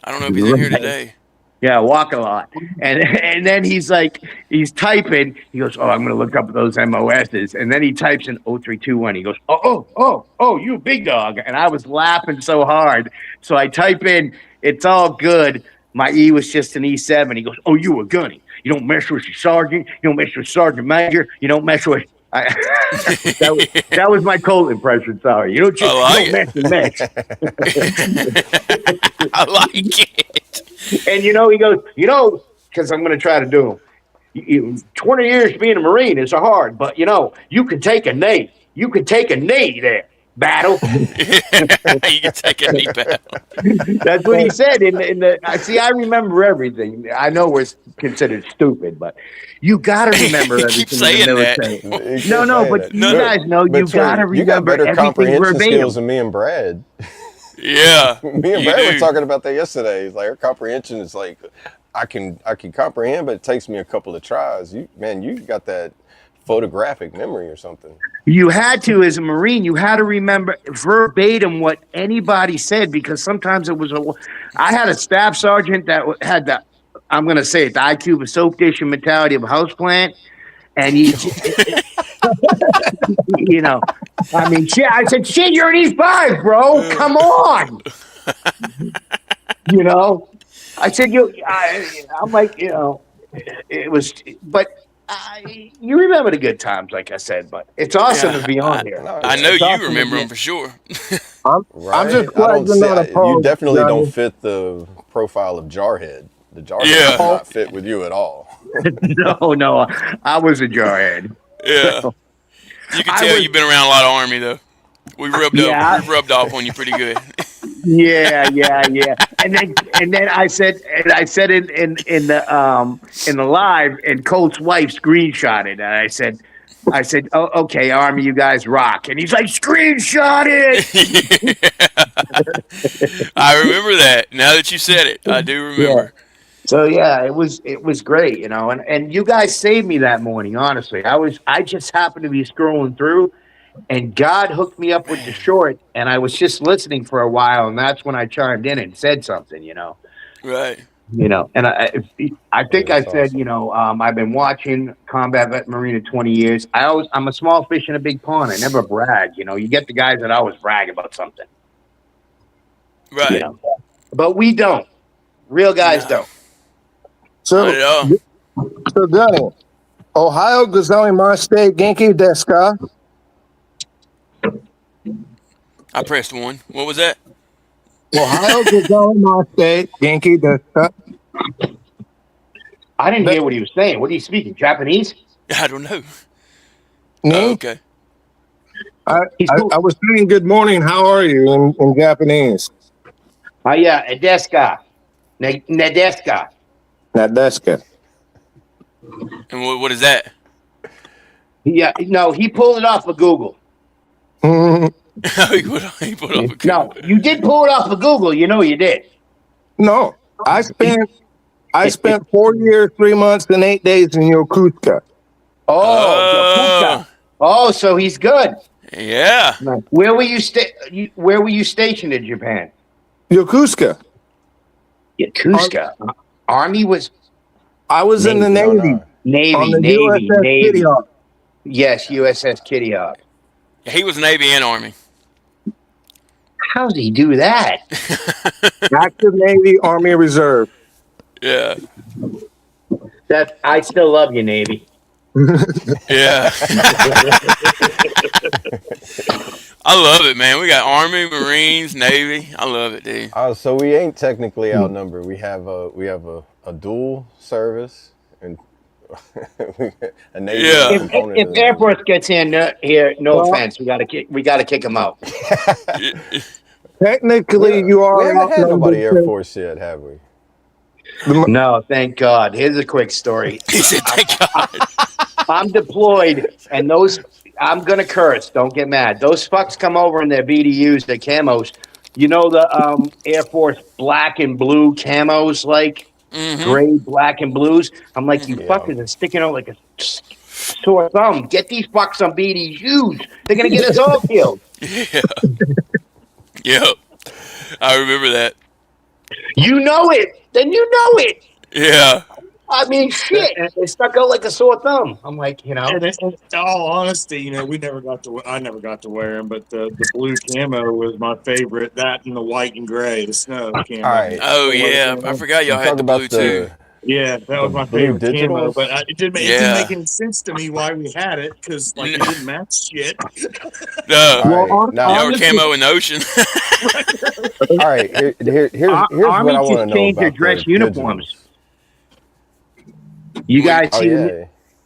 I don't know if he's in here today. Yeah, walk a lot. And then he's like, he's typing. He goes, oh, I'm going to look up those MOSs. And then he types in 0321. He goes, oh, you big dog. And I was laughing so hard. So I type in, it's all good. My E was just an E7. He goes, oh, you a gunny. You don't mess with your sergeant. You don't mess with sergeant major. You don't mess with. That was my Colt impression. Sorry. You don't mess with mess. I like it. And he goes, because I'm going to try to do him. 20 years being a Marine is hard, but you can take a knee. You can take a knee there. Battle. You can take a knee battle. That's what he said in the. See, I remember everything. I know we're considered stupid, but you got to remember everything. Keep saying in the that. military. No, but you guys know you got to remember You got better everything comprehension verbatim. skills than me and Brad. Yeah. Me and Brad were talking about that yesterday. Like our comprehension is like, I can comprehend, but it takes me a couple of tries. You got that photographic memory or something. You had to, as a Marine, you had to remember verbatim what anybody said, because sometimes it was I had a staff sergeant that had the, I'm going to say it, the IQ of a soap dish and mentality of a houseplant. And you know, I mean, shit, I said, shit, you're in E5, bro. Come on. You know, I said, I'm like, you know, it was, but you remember the good times, like I said, but it's awesome to be on here. I know you remember them for sure. I'm just glad you're not you opposed, definitely Johnny. don't fit the profile of Jarhead. The Jarhead does not fit with you at all. No, I was a jarhead. Yeah. You can tell you've been around a lot of Army, though. We've rubbed off on you pretty good. Yeah. And then I said in the live, and Colt's wife screenshotted it. And I said, oh, okay, Army, you guys rock. And he's like, screenshot it. I remember that. Now that you said it, I do remember. Yeah. So yeah, it was great, you know, and you guys saved me that morning. Honestly, I just happened to be scrolling through, and God hooked me up with the short, and I was just listening for a while, and that's when I chimed in and said something, you know. Right. You know, and I think I said, awesome. You know, I've been watching Combat Vet Marine 20 years. I'm a small fish in a big pond. I never brag. You know, you get the guys that always brag about something. Right. You know? But we don't. Real guys don't. So Johnny, Ohio Gozali State Genki Deska. I pressed one. What was that? Ohio Gozali State Genki Deska. I didn't hear what he was saying. What are you speaking? Japanese? I don't know. Oh, okay. I was saying good morning. How are you in Japanese? Yeah, Deska. Nadeska. Nadeska. And what is that? Yeah, no, he pulled it off of Google. He pulled it off of Google. No, you did pull it off of Google. You know you did. No, I spent 4 years, 3 months, and 8 days in Yokosuka. Yokosuka. Oh, so he's good. Yeah. Where were you stationed in Japan? Yokosuka. Army was. I was in the Navy. Navy. Kitty Hawk. Yes, USS Kitty Hawk. He was Navy and Army. How does he do that? Active Navy, Army Reserve. Yeah. That I still love you, Navy. Yeah. I love it, man. We got Army, Marines, Navy. I love it, dude. So we ain't technically outnumbered. We have a dual service and a Navy component. If Air Force gets in here, no offense, we gotta kick him out. Technically, you are. We haven't had nobody Air Force yet, have we? No, thank God. Here's a quick story. He said, "Thank God." I'm deployed, and I'm gonna curse. Don't get mad. Those fucks come over in their BDUs, their camos. You know the Air Force black and blue camos, like gray, black, and blues. I'm like, you fuckers are sticking out like a sore thumb. Get these fucks on BDUs. They're gonna get us all killed. Yeah. Yep. I remember that. You know it. Then you know it. Yeah. I mean, shit. They stuck out like a sore thumb. I'm like, you know. And in all honesty, you know, I never got to wear them, but the blue camo was my favorite. That and the white and gray, the snow camo. All right. Oh yeah, I forgot y'all had the blue too. Yeah, that was my favorite camo, but it didn't make any sense to me why we had it, because it didn't match shit. No, y'all were camo in the ocean. All right, here's what I want to know changed about their dress uniforms. You guys see?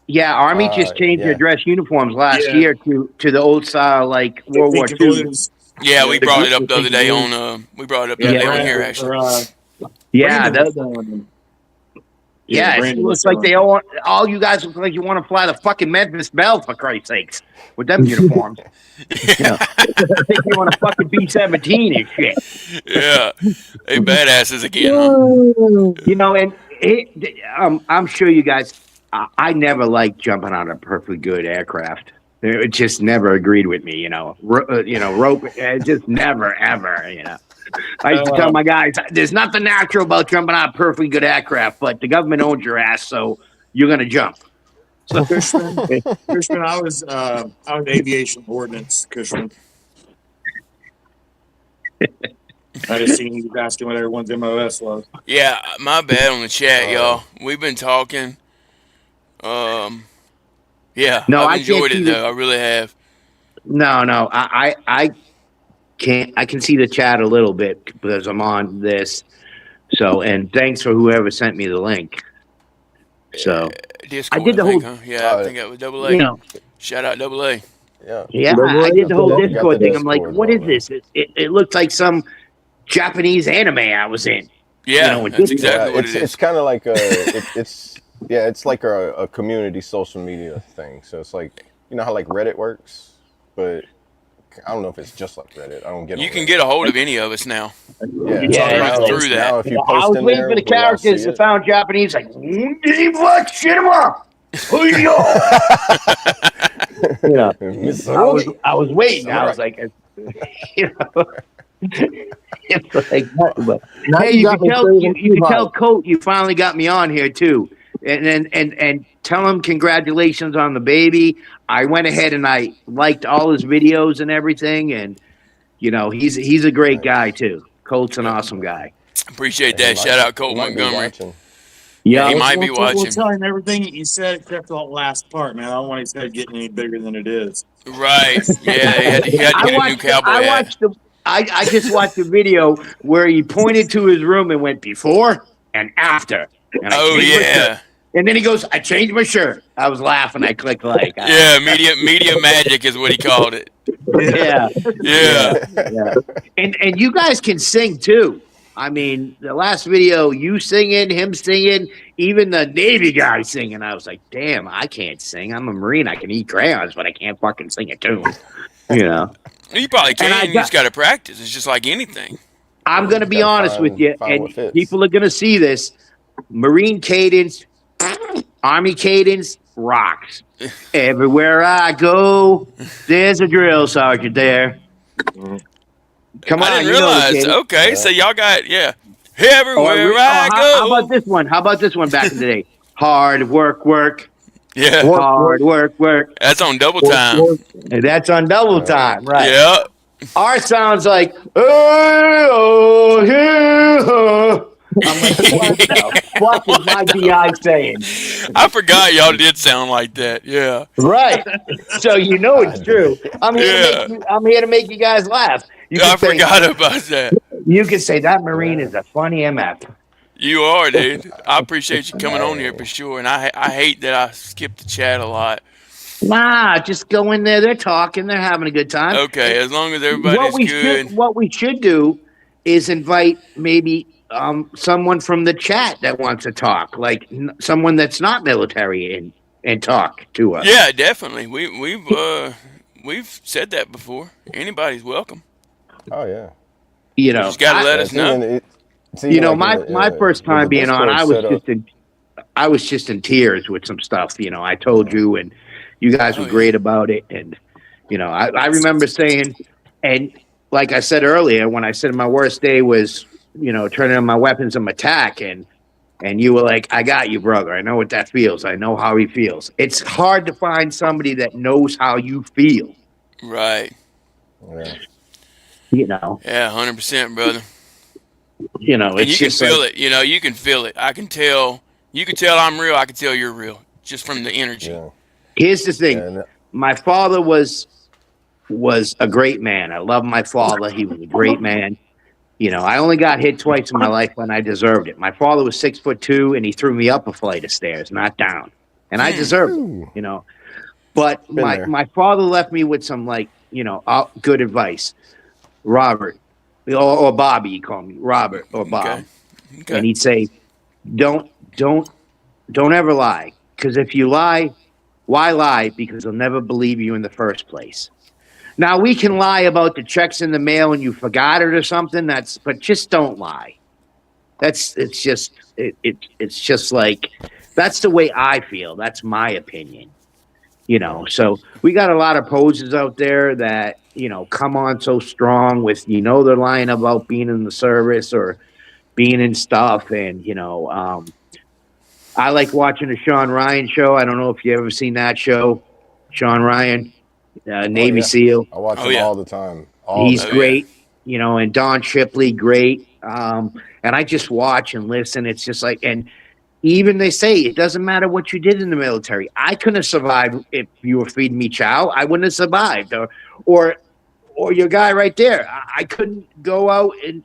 Yeah, Army just changed their dress uniforms last year to the old style, like World War II. Yeah, we brought it up the other day on. We brought it up the other day on here actually. It looks like they all you guys look like you want to fly the fucking Memphis Belle, for Christ's sakes, with them uniforms. I think you want to fucking B-17 and shit. Yeah, they badasses again. You know, and I'm sure you guys, I never liked jumping on a perfectly good aircraft. It just never agreed with me, rope, just never, ever, I used to tell my guys, there's nothing natural about jumping on a perfectly good aircraft, but the government owns your ass, so you're going to jump. So, Cushman, I was aviation ordnance, Cushman. I just seen you asking what everyone's MOS was. Yeah, my bad on the chat, y'all. We've been talking. Yeah, No, I I've can't enjoyed see it the- though. I really have. No, I can't. I can see the chat a little bit because I'm on this. So, and thanks for whoever sent me the link. So, Discord, I did the think, whole, huh? Yeah, I think that was Double A. you know, Shout out Double A. yeah, I did the whole Got the Discord thing. I'm like, Discord what is going. this? It looks like some Japanese anime I was in. Yeah, it that's didn't- exactly what it's it is. it's kind of like it's like a community social media thing. So it's like how like Reddit works, but I don't know if it's just like Reddit. I don't get. You on can Reddit. get a hold of any of us now. Yeah, Yeah, Right now, through that. now if you I post was in waiting there for the where y'all see characters to it, sound Japanese, like cinema. I was waiting. I was like, it's like, but Now hey, you you got can me tell craving you can too tell hard. Colt you finally got me on here too, and tell him congratulations on the baby. I went ahead and I liked all his videos and everything, and he's a great guy too. Colt's an awesome guy. Appreciate he that. might, Shout out he Colt might be Montgomery. watching. Yeah, he Yeah, might be We'll watching. tell him everything you said except for that last part, man. I don't want his head getting any bigger than it is. Right. Yeah, he had to get a new cowboy hat. I just watched the video where he pointed to his room and went before and after, and I Oh changed my shirt. yeah. And then he goes, I changed my shirt. I was laughing. I clicked like. Yeah, media magic is what he called it. Yeah. Yeah. And you guys can sing too. I mean, the last video, you singing, him singing, even the Navy guy singing. I was like, damn, I can't sing. I'm a Marine. I can eat crayons, but I can't fucking sing a tune. You probably can. You got- just got to practice. It's just like anything. I'm going to be gotta honest with you, find and what fits. people are going to see this. Marine cadence, Army cadence rocks. Everywhere I go, there's a drill sergeant there. Come on, I didn't you know the realize. cadence. Okay, so y'all got everywhere I How go. about this one? How about this one back in the day? Hard work. Yeah, Hard work. that's on double time. And that's on double time, right? Yeah. Our sounds like, oh, yeah. I'm like, what is my DI saying? I forgot y'all did sound like that. Yeah. Right. So it's true. I'm here to make you guys laugh. I forgot about that. You can say that Marine is a funny MF. You are, dude. I appreciate you coming on here for sure. And I hate that I skipped the chat a lot. Nah, just go in there. They're talking. They're having a good time. Okay, as long as everybody's good. What we should do is invite maybe someone from the chat that wants to talk, like someone that's not military, and talk to us. Yeah, definitely. We've said that before. Anybody's welcome. Oh yeah. You just gotta let us know. My first time being on, I was just in tears with some stuff. I told you, and you guys were great about it. And I remember saying, and like I said earlier, when I said my worst day was, turning on my weapons of attack, and you were like, I got you, brother. I know what that feels. I know how he feels. It's hard to find somebody that knows how you feel. Right. Yeah. Yeah, 100%, brother. It's and you can just feel it. You can feel it. I can tell. You can tell I'm real. I can tell you're real just from the energy. Yeah. Here's the thing. My father was a great man. I love my father. He was a great man. I only got hit twice in my life when I deserved it. My father was 6'2", and he threw me up a flight of stairs, not down. And I deserved it, But my father left me with some, good advice. Robert, or Bobby, he called me. Robert or Bob. Okay. And he'd say, don't ever lie. Because if you lie, why lie? Because they'll never believe you in the first place. Now, we can lie about the checks in the mail and you forgot it or something. But just don't lie. It's just like That's the way I feel. That's my opinion. You know, so we got a lot of posers out there that, you know, come on so strong with, you know, they're lying about being in the service or being in stuff. And, you know, I like watching the Sean Ryan show. I don't know if you ever seen that show, Sean Ryan, Oh Navy yeah, SEAL. I watch Oh him yeah. all the time. All the He's Oh time. yeah. great, you know, and Don Shipley, great. And I just watch and listen. It's just like, and even they say it doesn't matter what you did in the military. I couldn't have survived if you were feeding me chow. I wouldn't have survived. Or your guy right there. I couldn't go out and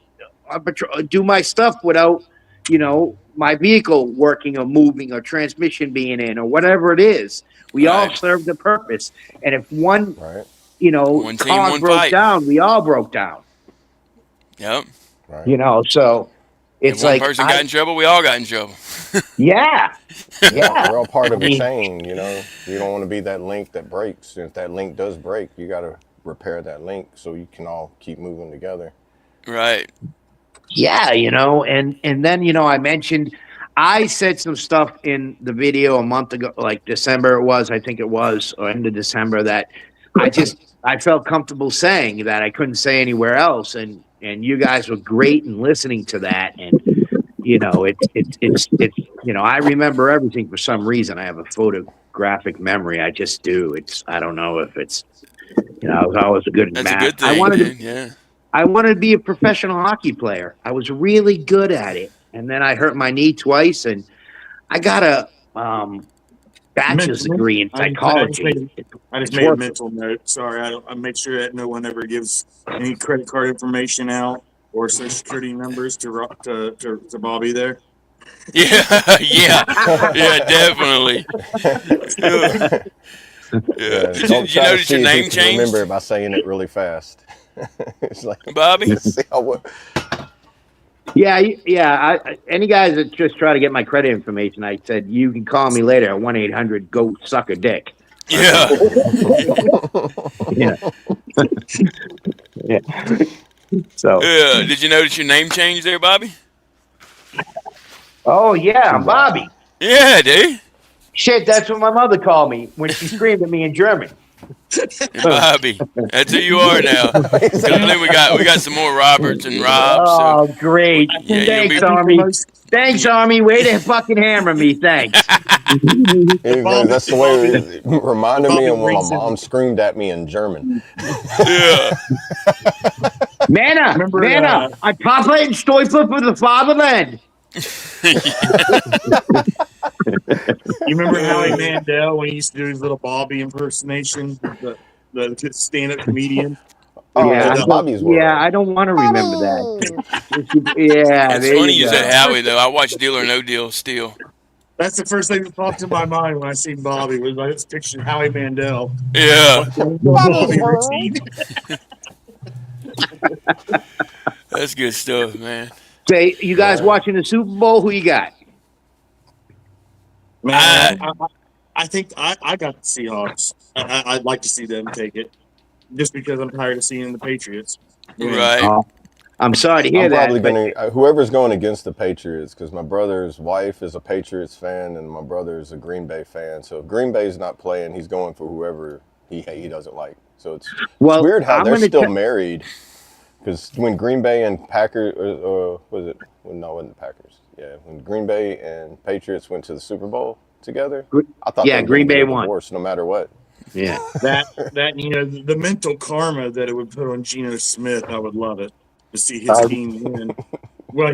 do my stuff without, you know, my vehicle working or moving or transmission being in or whatever it is. We all Right. serve the purpose. And if one, Right. you know, One team, cog one broke fight. down, we all broke down. Yep. Right. You know, so If it's one like person got in trouble, we all got in trouble. yeah. Yeah. We're all part of I a mean, chain, you know. You don't want to be that link that breaks. If that link does break, you got to repair that link so you can all keep moving together. Right. yeah, you know, and then, you know, I said some stuff in the video a month ago, like December it was, I think it was, or end of December, that I felt comfortable saying that I couldn't say anywhere else, and you guys were great in listening to that, and you know, it's you know, I remember everything for some reason. I have a photographic memory. I just do. I don't know if it's, you know, I was always a good That's math. a good thing, dude. Yeah. I wanted to be a professional hockey player. I was really good at it. And then I hurt my knee twice, and I got a bachelor's degree in psychology. I just It's made a worth it. mental note. Sorry, I make sure that no one ever gives any credit card information out or social security numbers to Bobby there. Yeah. Yeah. Yeah. Definitely. Yeah. Yeah, Did don't you try to notice see your if you name can remember changed, it by saying it really fast. It's like Bobby? see how Yeah. Any guys that just try to get my credit information, I said, you can call me later at 1-800 go suck a dick. Yeah. Yeah. Yeah. So, Yeah. Did you notice your name changed there, Bobby? oh yeah, I'm Bobby. Yeah, dude. Shit, that's what my mother called me when she screamed at me in German. Bobby. That's who you are now. 'Cause I think we got some more Roberts and Robs. So Oh, great. yeah, you'll Thanks, be. Army. Thanks, Army. Way to fucking hammer me. Thanks. that's the way it reminded me of when my Bobby mom screamed at me in German. Yeah. Manna, Remember, Manna, I Papa and Stoifer for the fatherland. You remember Howie Mandel when he used to do his little Bobby impersonation, the stand-up comedian? Oh, Yeah, it's Bobby's World. I don't want to remember that. Yeah, It's there funny you you go. said Howie though. I watched Deal or No Deal still. That's the first thing that popped in my mind when I seen Bobby was I just pictured Howie Mandel. Yeah. Bobby routine. That's good stuff, man. Say, you guys watching the Super Bowl? Who you got? Man, I think I got the Seahawks. I'd like to see them take it, just because I'm tired of seeing the Patriots win. Right. Oh, I'm sorry to hear I'm probably that. going to whoever's going against the Patriots, because my brother's wife is a Patriots fan and my brother is a Green Bay fan. So if Green Bay's not playing, he's going for whoever he doesn't like. So it's weird how they're still married. Because when Green Bay and Packers, was it? Well, no, it wasn't the Packers. Yeah, when Green Bay and Patriots went to the Super Bowl together, I thought they were Green Bay won. divorced no matter what. Yeah, that you know, the mental karma that it would put on Geno Smith, I would love it to see his team win. Well,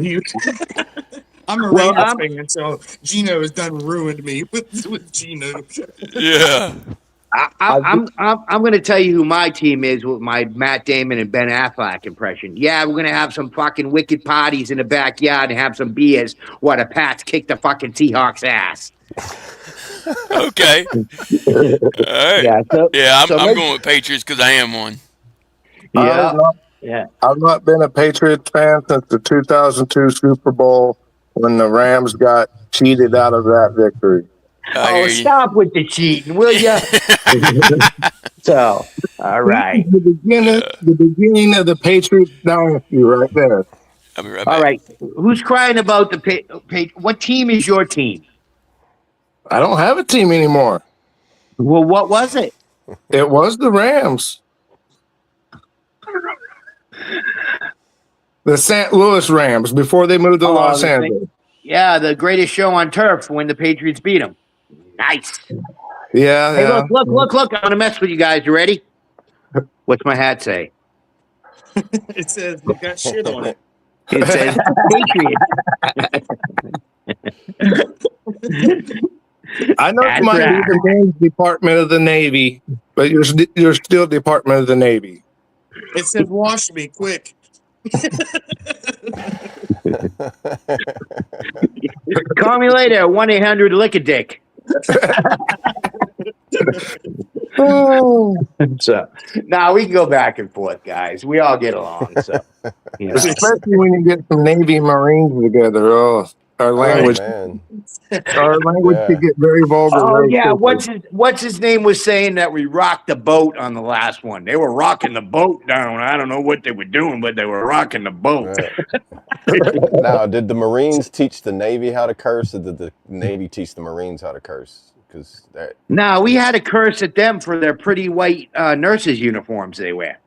I'm a Ravens fan, so Geno has done ruined me with Geno. Yeah. I'm going to tell you who my team is with my Matt Damon and Ben Affleck impression. Yeah, we're going to have some fucking wicked parties in the backyard and have some beers while the Pats kick the fucking Seahawks ass. Okay. All right. Yeah, I'm going with Patriots because I am one. Yeah. I've not been a Patriots fan since the 2002 Super Bowl when the Rams got cheated out of that victory. Oh, stop with the cheating, will you? So, all right. The beginning of the Patriots dynasty right there. I'll be right back. All right. Who's crying about the what team is your team? I don't have a team anymore. Well, what was it? It was the Rams. The St. Louis Rams before they moved to Los Angeles. Yeah, the greatest show on turf when the Patriots beat them. Nice. Yeah, Hey, yeah. look. I'm going to mess with you guys. You ready? What's my hat say? It says you got shit on it. It says Patriots. I know you might be the Marines Department of the Navy, but you're still Department of the Navy. It says wash me quick. Call me later. 1-800 lick a dick. So now we can go back and forth, guys. We all get along. So especially when you get some Navy and Marines together. Oh, our language, man. could get very vulgar. Oh yeah, what's his name was saying that we rocked the boat on the last one. They were rocking the boat down. I don't know what they were doing, but they were rocking the boat. Right. Now, did the Marines teach the Navy how to curse, or did the Navy teach the Marines how to curse? Because no, we had to curse at them for their pretty white nurses' uniforms they wear.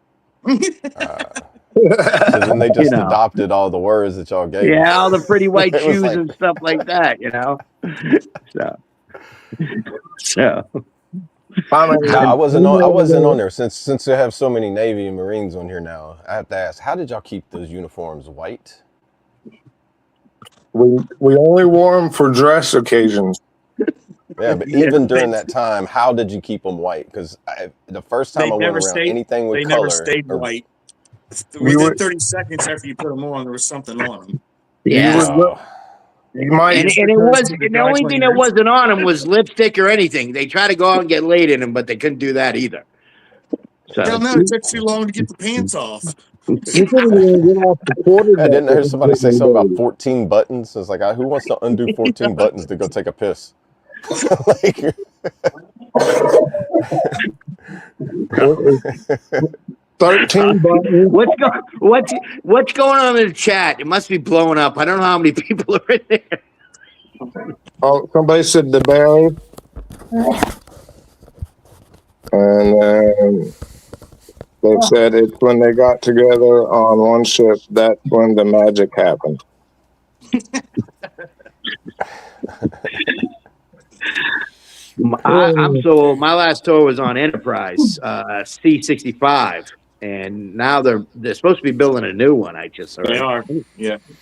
So then they just adopted all the words that y'all gave. Yeah, all the pretty white shoes and stuff like that, So. No, I wasn't on there since they have so many Navy and Marines on here now. I have to ask, how did y'all keep those uniforms white? We only wore them for dress occasions. Yeah, but even during that time, how did you keep them white? Because the first time I went around anything with color, never stayed white. Within 30 seconds after you put them on, there was something on them. Yeah. And it was the only thing that wasn't on them was lipstick or anything. They tried to go out and get laid in them, but they couldn't do that either. So. Hell no, it took too long to get the pants off. I didn't hear somebody say something about 14 buttons. It's like, who wants to undo 14 buttons to go take a piss? 13 buttons. What's going on in the chat? It must be blowing up. I don't know how many people are in there. Oh, somebody said the Barry. And they said it's when they got together on one ship, that's when the magic happened. I'm so old. My last tour was on Enterprise C-65, and now they're supposed to be building a new one. I just heard. They are.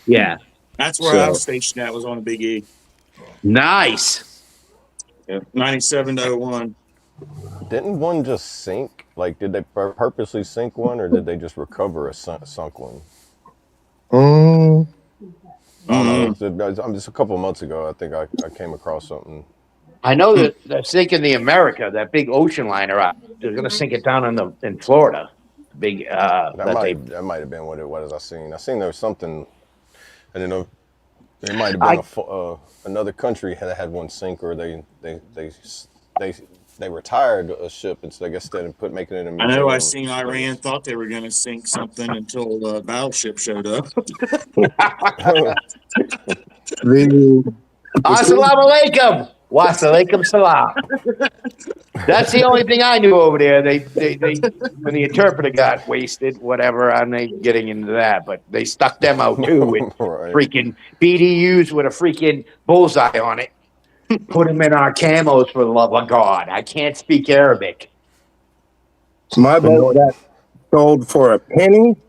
Yeah. That's where I was stationed at. Was on a Big E. Nice. Yeah. 97 to 01. Didn't one just sink? Like, did they purposely sink one, or did they just recover a sunk one? Mm. I don't know. Just a couple of months ago, I think I came across something. I know that they're sinking the America, that big ocean liner. They're going to sink it down in Florida. Big. That might have been what it was. I seen there was something. I didn't know. It might have been another country had one sink, or they retired a ship, and so I guess instead of making it a museum. I know. I seen Iran thought they were going to sink something until the battleship showed up. Assalamu alaikum. Wassalamualaikum salam. That's the only thing I knew over there. They when the interpreter got wasted, whatever. I'm not getting into that, but they stuck them out too with freaking BDUs with a freaking bullseye on it. Put them in our camos for the love of God. I can't speak Arabic. My boat got sold for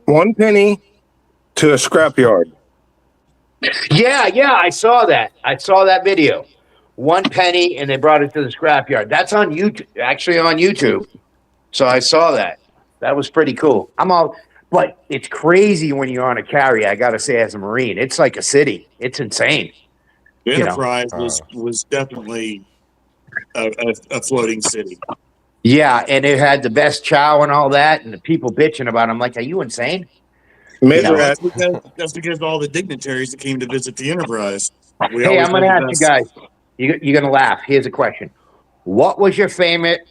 one penny, to a scrapyard. Yeah, I saw that. I saw that video. 1 penny, and they brought it to the scrapyard. That's on YouTube, actually on YouTube. So I saw that. That was pretty cool. But it's crazy when you're on a carrier. I got to say, as a Marine, it's like a city. It's insane. The Enterprise was definitely a floating city. Yeah, and it had the best chow and all that, and the people bitching about it. I'm like, are you insane? That's because of all the dignitaries that came to visit the Enterprise. I'm going to ask you guys. You're going to laugh. Here's a question. What was your favorite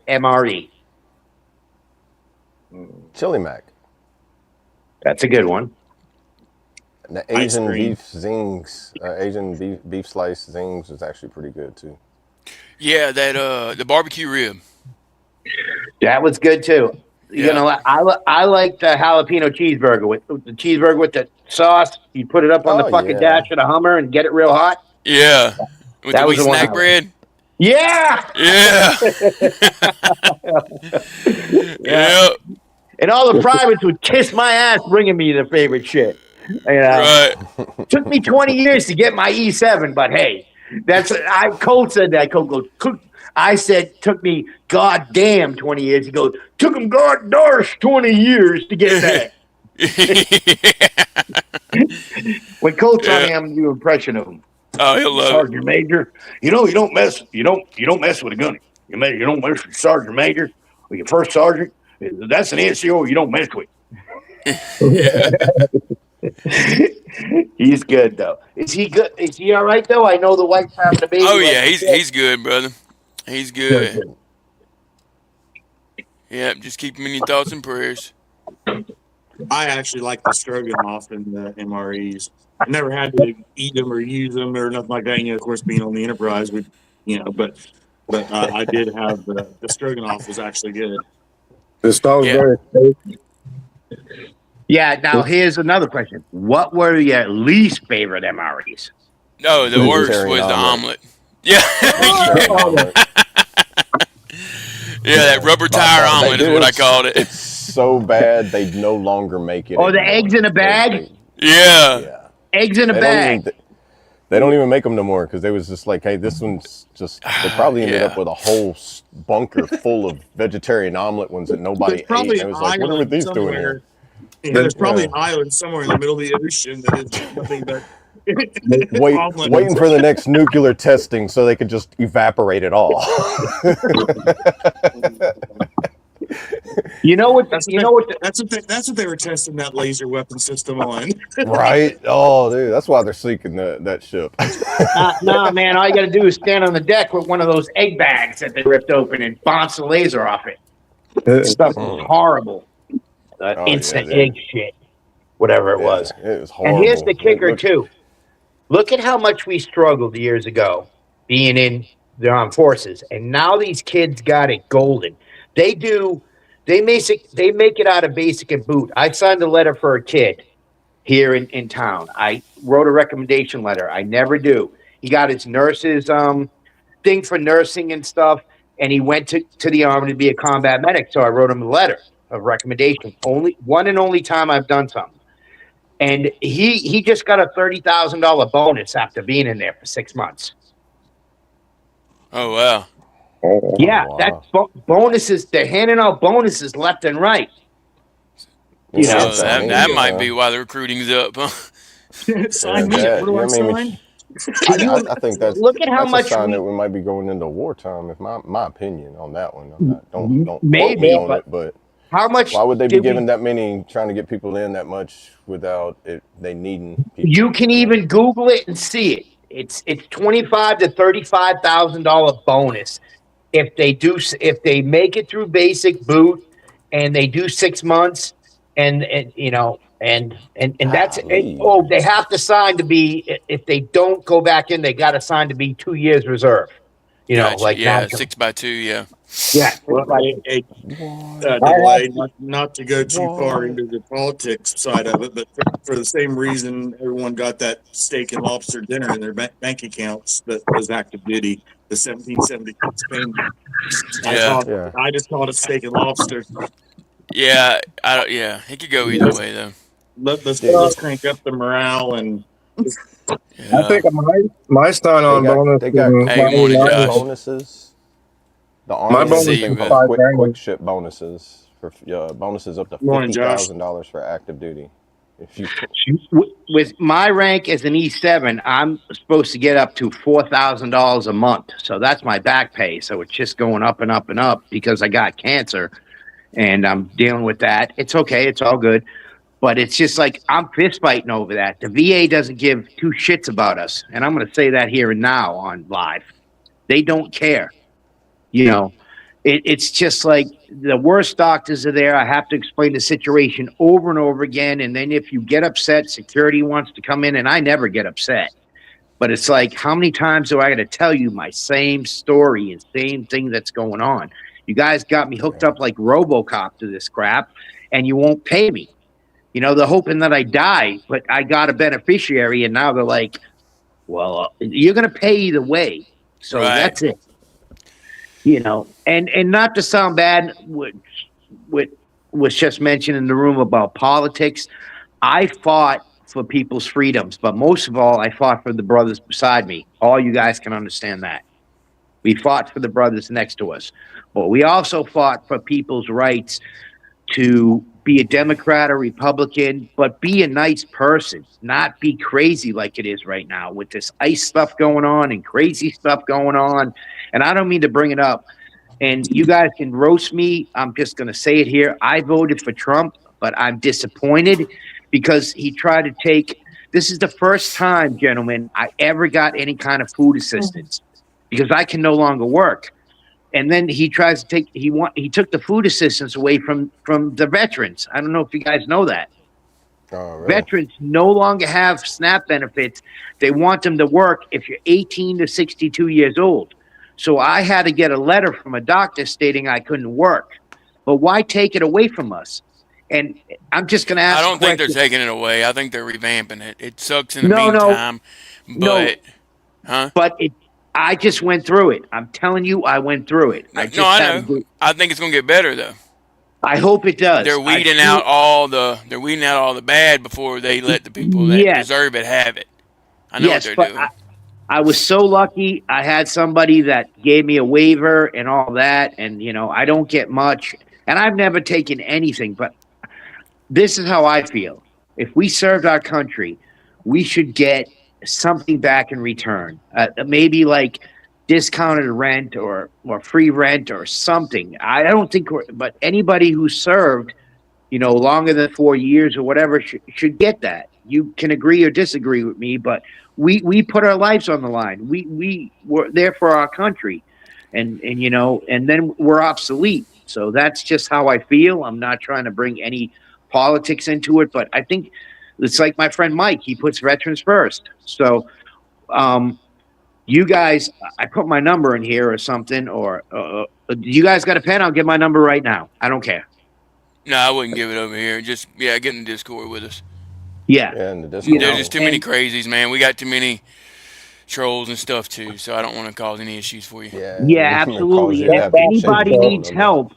MRE? Chili Mac. That's a good one. And the ice Asian cream. beef zings, Asian beef slice zings is actually pretty good too. Yeah, that the barbecue rib. That was good too. You Yeah. know, I like the jalapeno cheeseburger with the cheeseburger with the sauce. You put it up on the Oh fucking yeah, dash of the Hummer and get it real hot. Yeah. With the That was wee the one I snack like. bread. Yeah, Yeah. yeah. Yeah. And all the privates would kiss my ass bringing me their favorite shit. You know, Right. took me 20 years to get my E7, but hey, Cole said that. Cole goes, I said, took me goddamn 20 years. He goes, took him gosh 20 years to get that. When Cole saw me, Yeah. I'm gonna do an impression of him. Oh, he'll love it. Sergeant Major, you know, you don't mess with a gunny. You don't mess with Sergeant Major or your first sergeant. That's an NCO you don't mess with. Yeah. He's good though. Is he good? Is he all right though? I know the wife's having a baby. Oh like yeah, you said. he's good, brother. He's good. Yeah, just keep him in your thoughts and prayers. I actually like the stroganoff and the MREs. I never had to eat them or use them or nothing like that. You know, of course, being on the Enterprise, but I did have the stroganoff was actually good. The stove's Yeah. very tasty. Yeah. Now here's another question: what were your least favorite MREs? No, the worst Vegetarian was the omelet. omelet. Yeah. Vegetarian omelet. Yeah, that rubber tire omelet is what I called it. It's so bad they no longer make it. Oh, the anymore. eggs in a bag. Yeah. Yeah. Eggs in a They bag. they don't even make them no more because they was just like, hey, this one's just. They probably ended Yeah. up with a whole bunker full of vegetarian omelet ones that nobody There's probably ate. And an it was like, what are island these doing somewhere. here? Yeah, there's probably an island somewhere in the middle of the ocean that is nothing but omelet. Waiting for the next nuclear testing so they could just evaporate it all. You know what? That's what they were testing that laser weapon system on. Right? Oh, dude, that's why they're sinking that ship. No, man. All you got to do is stand on the deck with one of those egg bags that they ripped open and bounce the laser off it. Stuff is horrible. Instant yeah. egg shit, whatever it was. It was horrible. And here's the kicker too. Look at how much we struggled years ago being in the armed forces, and now these kids got it golden. They make it out of basic and boot. I signed a letter for a kid here in town. I wrote a recommendation letter. I never do. He got his nurse's thing for nursing and stuff, and he went to the army to be a combat medic. So I wrote him a letter of recommendation. Only one and only time I've done something. And he just got a $30,000 bonus after being in there for 6 months. Oh wow. Yeah, wow. that's bonuses. They're handing out bonuses left and right. You know, So that might be why the recruiting's up, huh? Sign me up. What do I sign? I think that's look at how that's much a sign that we might be going into wartime. If my opinion on that one, don't quote maybe, me on it, but how much? why would they be giving that many, trying to get people in that much without it? They needing people. You can even Google it and see it. It's $25,000 to $35,000 bonus if they make it through basic boot and they do 6 months and you know and that's it. Oh, they have to sign to be, if they don't go back in, they got to sign to be 2 years reserve. You know, like yeah, 6x2, yeah. Yeah. Delay, not to go too far into the politics side of it, but for the same reason everyone got that steak and lobster dinner in their bank accounts that was active duty, the 1776 payment. I just called it steak and lobster. Yeah, it could go either way though. Let's crank up the morale and. I think my sign-on bonus. They got bonuses. The Army has quick ship bonuses for bonuses up to $50,000 for active duty. If you with my rank as an E7, I'm supposed to get up to $4,000 a month. So that's my back pay. So it's just going up and up and up because I got cancer and I'm dealing with that. It's okay. It's all good. But it's just like I'm fist fighting over that. The VA doesn't give two shits about us. And I'm going to say that here and now on live. They don't care. You know, It's just like the worst doctors are there. I have to explain the situation over and over again. And then if you get upset, security wants to come in, and I never get upset. But it's like, how many times do I got to tell you my same story and same thing that's going on? You guys got me hooked up like RoboCop to this crap, and you won't pay me. You know, they're hoping that I die, but I got a beneficiary, and now they're like, well, you're going to pay either way. So Right. that's it. You know, and not to sound bad, what was just mentioned in the room about politics, I fought for people's freedoms, but most of all, I fought for the brothers beside me. All you guys can understand that. We fought for the brothers next to us, but we also fought for people's rights to be a Democrat or Republican, but be a nice person, not be crazy like it is right now with this ICE stuff going on and crazy stuff going on. And I don't mean to bring it up, and you guys can roast me. I'm just going to say it here. I voted for Trump, but I'm disappointed because he tried to take – this is the first time, gentlemen, I ever got any kind of food assistance because I can no longer work. And then he tries to take he took the food assistance away from the veterans. I don't know if you guys know that. Oh, really? Veterans no longer have SNAP benefits. They want them to work if you're 18 to 62 years old. So I had to get a letter from a doctor stating I couldn't work. But why take it away from us? And I'm just going to ask. I don't think they're taking it away. I think they're revamping it. It sucks in the No, meantime, but but I just went through it. I'm telling you, I went through it. I know. I think it's going to get better though. I hope it does. They're weeding out all the bad before they let the people that deserve it have it. I know what they're doing. I was so lucky. I had somebody that gave me a waiver and all that, and you know, I don't get much, and I've never taken anything, but this is how I feel. If we served our country, we should get something back in return. Maybe like discounted rent or free rent or something. I don't think, but anybody who served, you know, longer than 4 years or whatever should get that. You can agree or disagree with me, but we put our lives on the line. We were there for our country, and you know, and then we're obsolete. So that's just how I feel. I'm not trying to bring any politics into it, but I think it's like my friend Mike. He puts veterans first. So, you guys, I put my number in here or something, or you guys got a pen? I'll get my number right now. I don't care. No, I wouldn't give it over here. Just get in the Discord with us. Yeah, in the Discord. There's just too many crazies, man. We got too many trolls and stuff too, so I don't want to cause any issues for you. Yeah, absolutely. And if anybody needs help,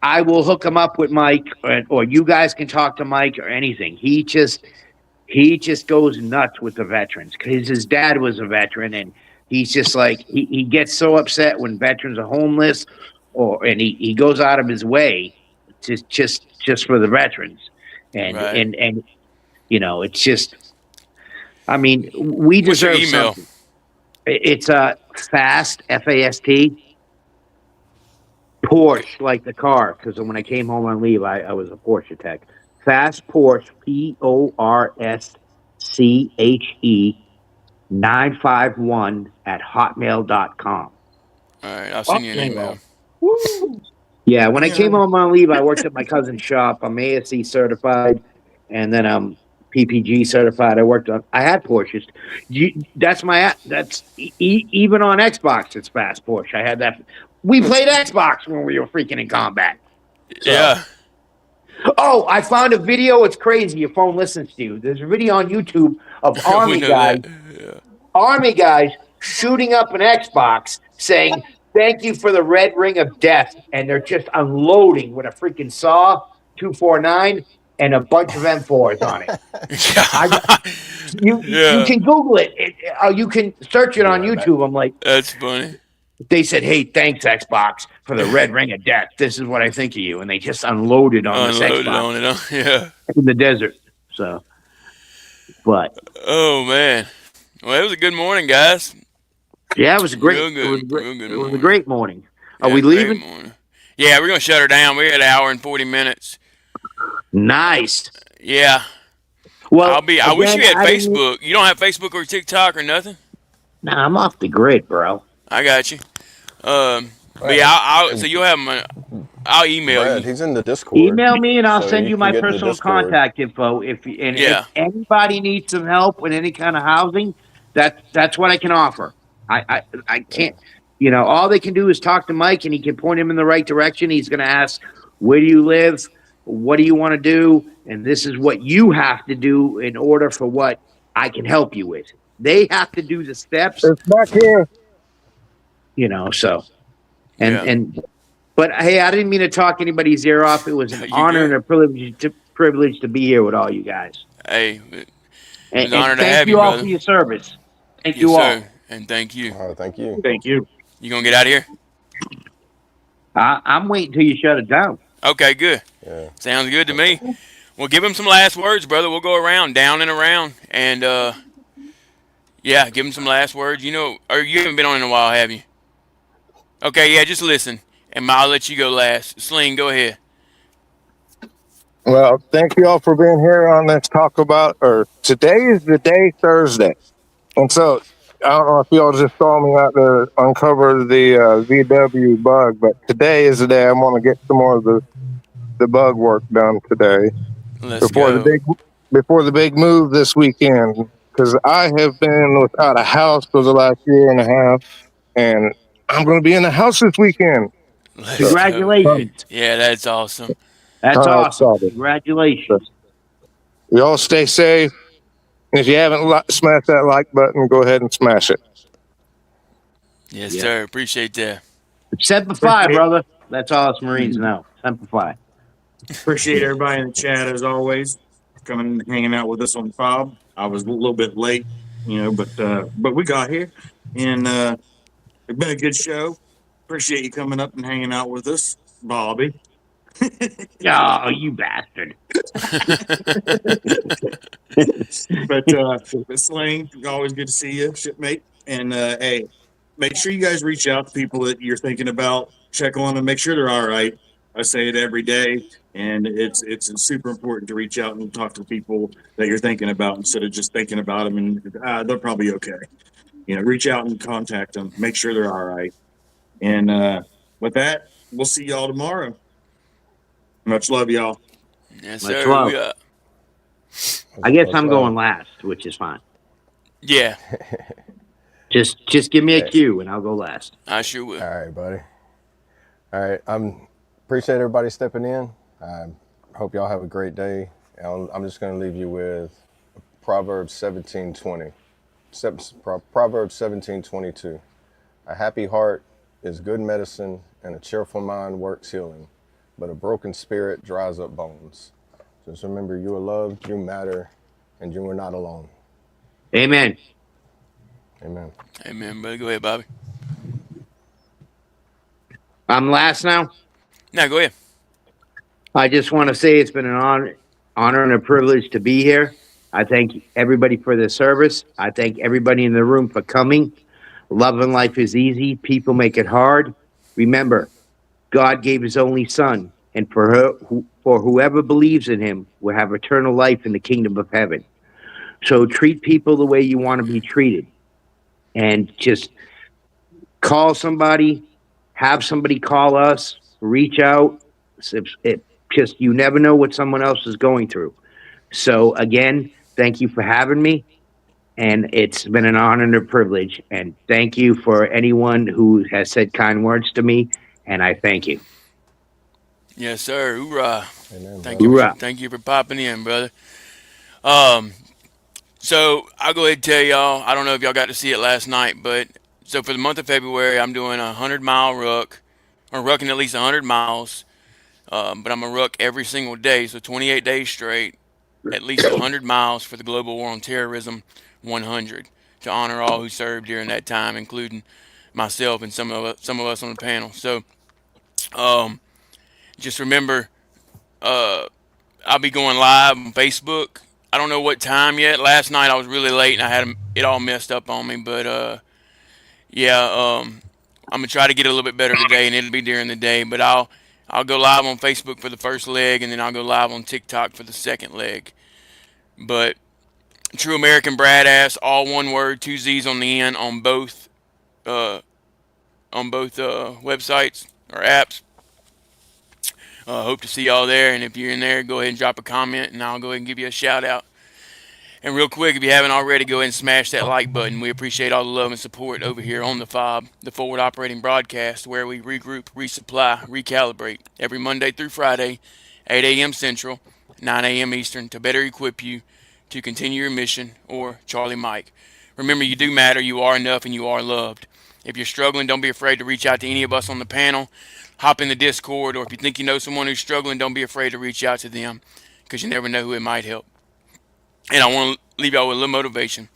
I will hook them up with Mike, or you guys can talk to Mike or anything. He just goes nuts with the veterans because his dad was a veteran, and he's just like he gets so upset when veterans are homeless, and he goes out of his way to just for the veterans, and and you know, it's just, I mean, we deserve something. It's fast, FAST. Porsche, like the car, because when I came home on leave, I was a Porsche tech. Fast Porsche, PORSCHE 951 at hotmail.com. All right, I'll send you an email. Woo. Yeah, when I came home on leave, I worked at my cousin's shop. I'm ASC certified, and then I'm PPG certified. I had Porsches. Even on Xbox, it's fast Porsche. I had that. We played Xbox when we were freaking in combat. So. Yeah. Oh, I found a video. It's crazy. Your phone listens to you. There's a video on YouTube of Army guys shooting up an Xbox saying, "Thank you for the red ring of death," and they're just unloading with a freaking saw 249 and a bunch of M4s on it. You can Google it. You can search it on YouTube. I'm like, that's funny. They said, "Hey, thanks Xbox for the red ring of death. This is what I think of you," and they just unloaded on this Xbox in the desert. So, but oh man, well, it was a good morning, guys. Yeah, it was a great. It was a great morning. Are we leaving? Yeah, we're gonna shut her down. We're at an hour and 40 minutes. Nice. Yeah. Well, I wish you had Facebook. You don't have Facebook or TikTok or nothing? Nah, I'm off the grid, bro. I got you. But yeah, so And you'll have my. I'll email Brad, you. he's in the Discord, Email me and I'll so send you you can my get in the personal Discord. contact info. If Yeah. anybody needs some help with any kind of housing, that's what I can offer. I can't. All they can do is talk to Mike, and he can point him in the right direction. He's going to ask, "Where do you live? What do you want to do?" And this is what you have to do in order for what I can help you with. They have to do the steps, It's back here. So and Yeah. and but hey, I didn't mean to talk anybody's ear off. It was an You honor and good? a privilege to be here with all you guys. Hey, it And, was an and honor to thank have you you, all for brother. your service. Thank Yes, you sir. all. And thank you. Thank you. Thank you. You gonna get out of here? I'm waiting till you shut it down. Okay, good. Yeah. Sounds good to me. Well, give him some last words, brother. We'll go around, down and around, and yeah, give him some last words. Or you haven't been on in a while, have you? Okay, yeah, just listen, and I'll let you go last. Sling, go ahead. Well, thank you all for being here on this talk about, or today is the day, Thursday. And so I don't know if y'all just saw me out there uncover the VW bug, but today is the day I want to get some more of the bug work done today Let's before the go. big move this weekend. Because I have been without a house for the last year and a half, and I'm going to be in the house this weekend. Let's So go. Congratulations. Yeah, that's awesome. That's I'm awesome. excited. So Congratulations. you all stay safe. And if you haven't smashed that like button, go ahead and smash it. Yes, Yep. sir. Appreciate that. Semper Fi, Appreciate brother. That's all us Marines know. Semper Fi. appreciate everybody in the chat as always, coming and hanging out with us on FOB. I was a little bit late, but we got here, and it's been a good show. Appreciate you coming up and hanging out with us, Bobby. Oh, you bastard. But Slang, always good to see you, shipmate. And hey, make sure you guys reach out to people that you're thinking about, check on them, make sure they're all right. I say it every day, and it's super important to reach out and talk to people that you're thinking about instead of just thinking about them and they're probably okay. Reach out and contact them, make sure they're all right. And with that, we'll see y'all tomorrow. Much love, y'all. Yes, Much sir. love. We I guess Much I'm love. going last, which is fine. yeah, Just give me a Hey. cue and I'll go last. I sure will. All right, buddy. All right. Appreciate everybody stepping in. I hope y'all have a great day. I'm just going to leave you with Proverbs 17:20. Proverbs 17:22. A happy heart is good medicine, and a cheerful mind works healing, but a broken spirit dries up bones. Just remember, you are loved, you matter, and you are not alone. Amen. Amen. Amen, brother. Go ahead, Bobby. I'm last now. Now, go ahead. I just want to say it's been an honor and a privilege to be here. I thank everybody for their service. I thank everybody in the room for coming. Love and life is easy. People make it hard. Remember, God gave his only son, and for whoever believes in him will have eternal life in the kingdom of heaven. So treat people the way you want to be treated. And just call somebody, have somebody call us, reach out. Just you never know what someone else is going through. So again, thank you for having me, and it's been an honor and a privilege. And thank you for anyone who has said kind words to me, and I thank you. Yes, sir. Hoorah. Amen, Thank you brother. for Hoorah. thank you for popping in, brother. Um, so I'll go ahead and tell y'all. I don't know if y'all got to see it last night, but so for the month of February, I'm doing a 100-mile ruck, or rucking at least 100 miles. But I'm a ruck every single day, so 28 days straight, at least 100 miles for the Global War on Terrorism 100 to honor all who served during that time, including myself and some of us on the panel. So, just remember, I'll be going live on Facebook. I don't know what time yet. Last night I was really late and I had it all messed up on me, but yeah, I'm gonna try to get a little bit better today, and it'll be during the day. But I'll go live on Facebook for the first leg, and then I'll go live on TikTok for the second leg. But True American Bradass, all one word, two Z's on the end on both websites or apps. Hope to see y'all there, and if you're in there, go ahead and drop a comment, and I'll go ahead and give you a shout out. And real quick, if you haven't already, go ahead and smash that like button. We appreciate all the love and support over here on the F.O.B, the Forward Operating Broadcast, where we regroup, resupply, recalibrate every Monday through Friday, 8 a.m. Central, 9 a.m. Eastern, to better equip you to continue your mission, or Charlie Mike. Remember, you do matter, you are enough, and you are loved. If you're struggling, don't be afraid to reach out to any of us on the panel. Hop in the Discord, or if you think you know someone who's struggling, don't be afraid to reach out to them, because you never know who it might help. And I want to leave y'all with a little motivation.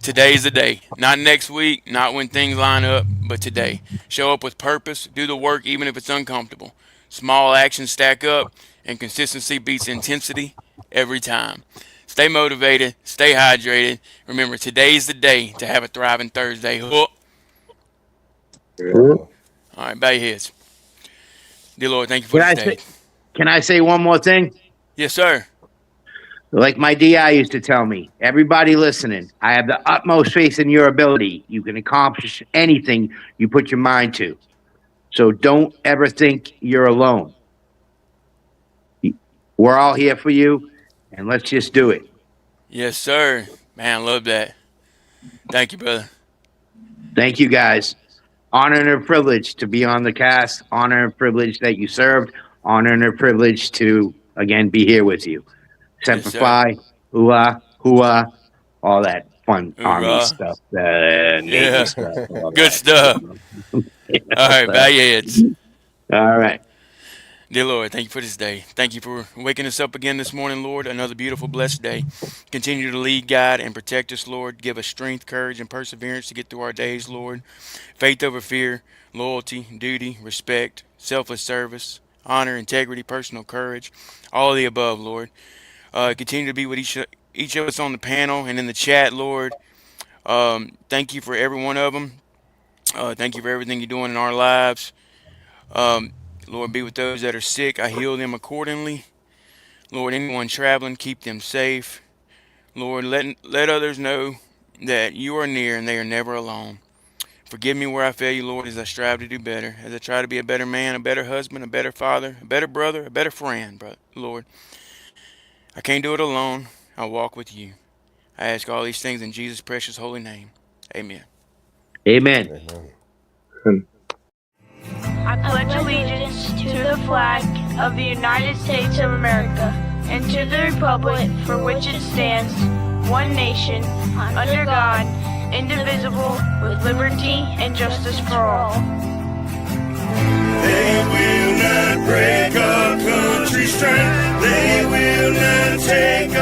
Today is the day. Not next week, not when things line up, but today. Show up with purpose. Do the work even if it's uncomfortable. Small actions stack up, and consistency beats intensity every time. Stay motivated. Stay hydrated. Remember, today's the day to have a thriving Thursday. All right, bow your heads. Dear Lord, thank you for this day. Can I say one more thing? Yes, sir. Like my DI used to tell me, everybody listening, I have the utmost faith in your ability. You can accomplish anything you put your mind to. So don't ever think you're alone. We're all here for you, and let's just do it. Yes, sir. Man, I love that. Thank you, brother. Thank you, guys. Honor and a privilege to be on the cast. Honor and privilege that you served. Honor and a privilege to, again, be here with you. Semper Fi, hooah, hooah, all that fun Army stuff, Navy stuff. Good stuff. All right, bow your heads. All right. Dear Lord, thank you for this day. Thank you for waking us up again this morning, Lord. Another beautiful, blessed day. Continue to lead, guide, and protect us, Lord. Give us strength, courage, and perseverance to get through our days, Lord. Faith over fear, loyalty, duty, respect, selfless service, honor, integrity, personal courage, all of the above, Lord. Continue to be with each of us on the panel and in the chat, Lord. Thank you for every one of them. Thank you for everything you're doing in our lives. Lord, be with those that are sick. I heal them accordingly. Lord, anyone traveling, keep them safe. Lord, let others know that you are near and they are never alone. Forgive me where I fail you, Lord, as I strive to do better, as I try to be a better man, a better husband, a better father, a better brother, a better friend, Lord. I can't do it alone. I'll walk with you. I ask all these things in Jesus' precious holy name. Amen. Amen. I pledge allegiance to the flag of the United States of America and to the republic for which it stands, one nation, under God, indivisible, with liberty and justice for all. They will not break our country's strength. They will not take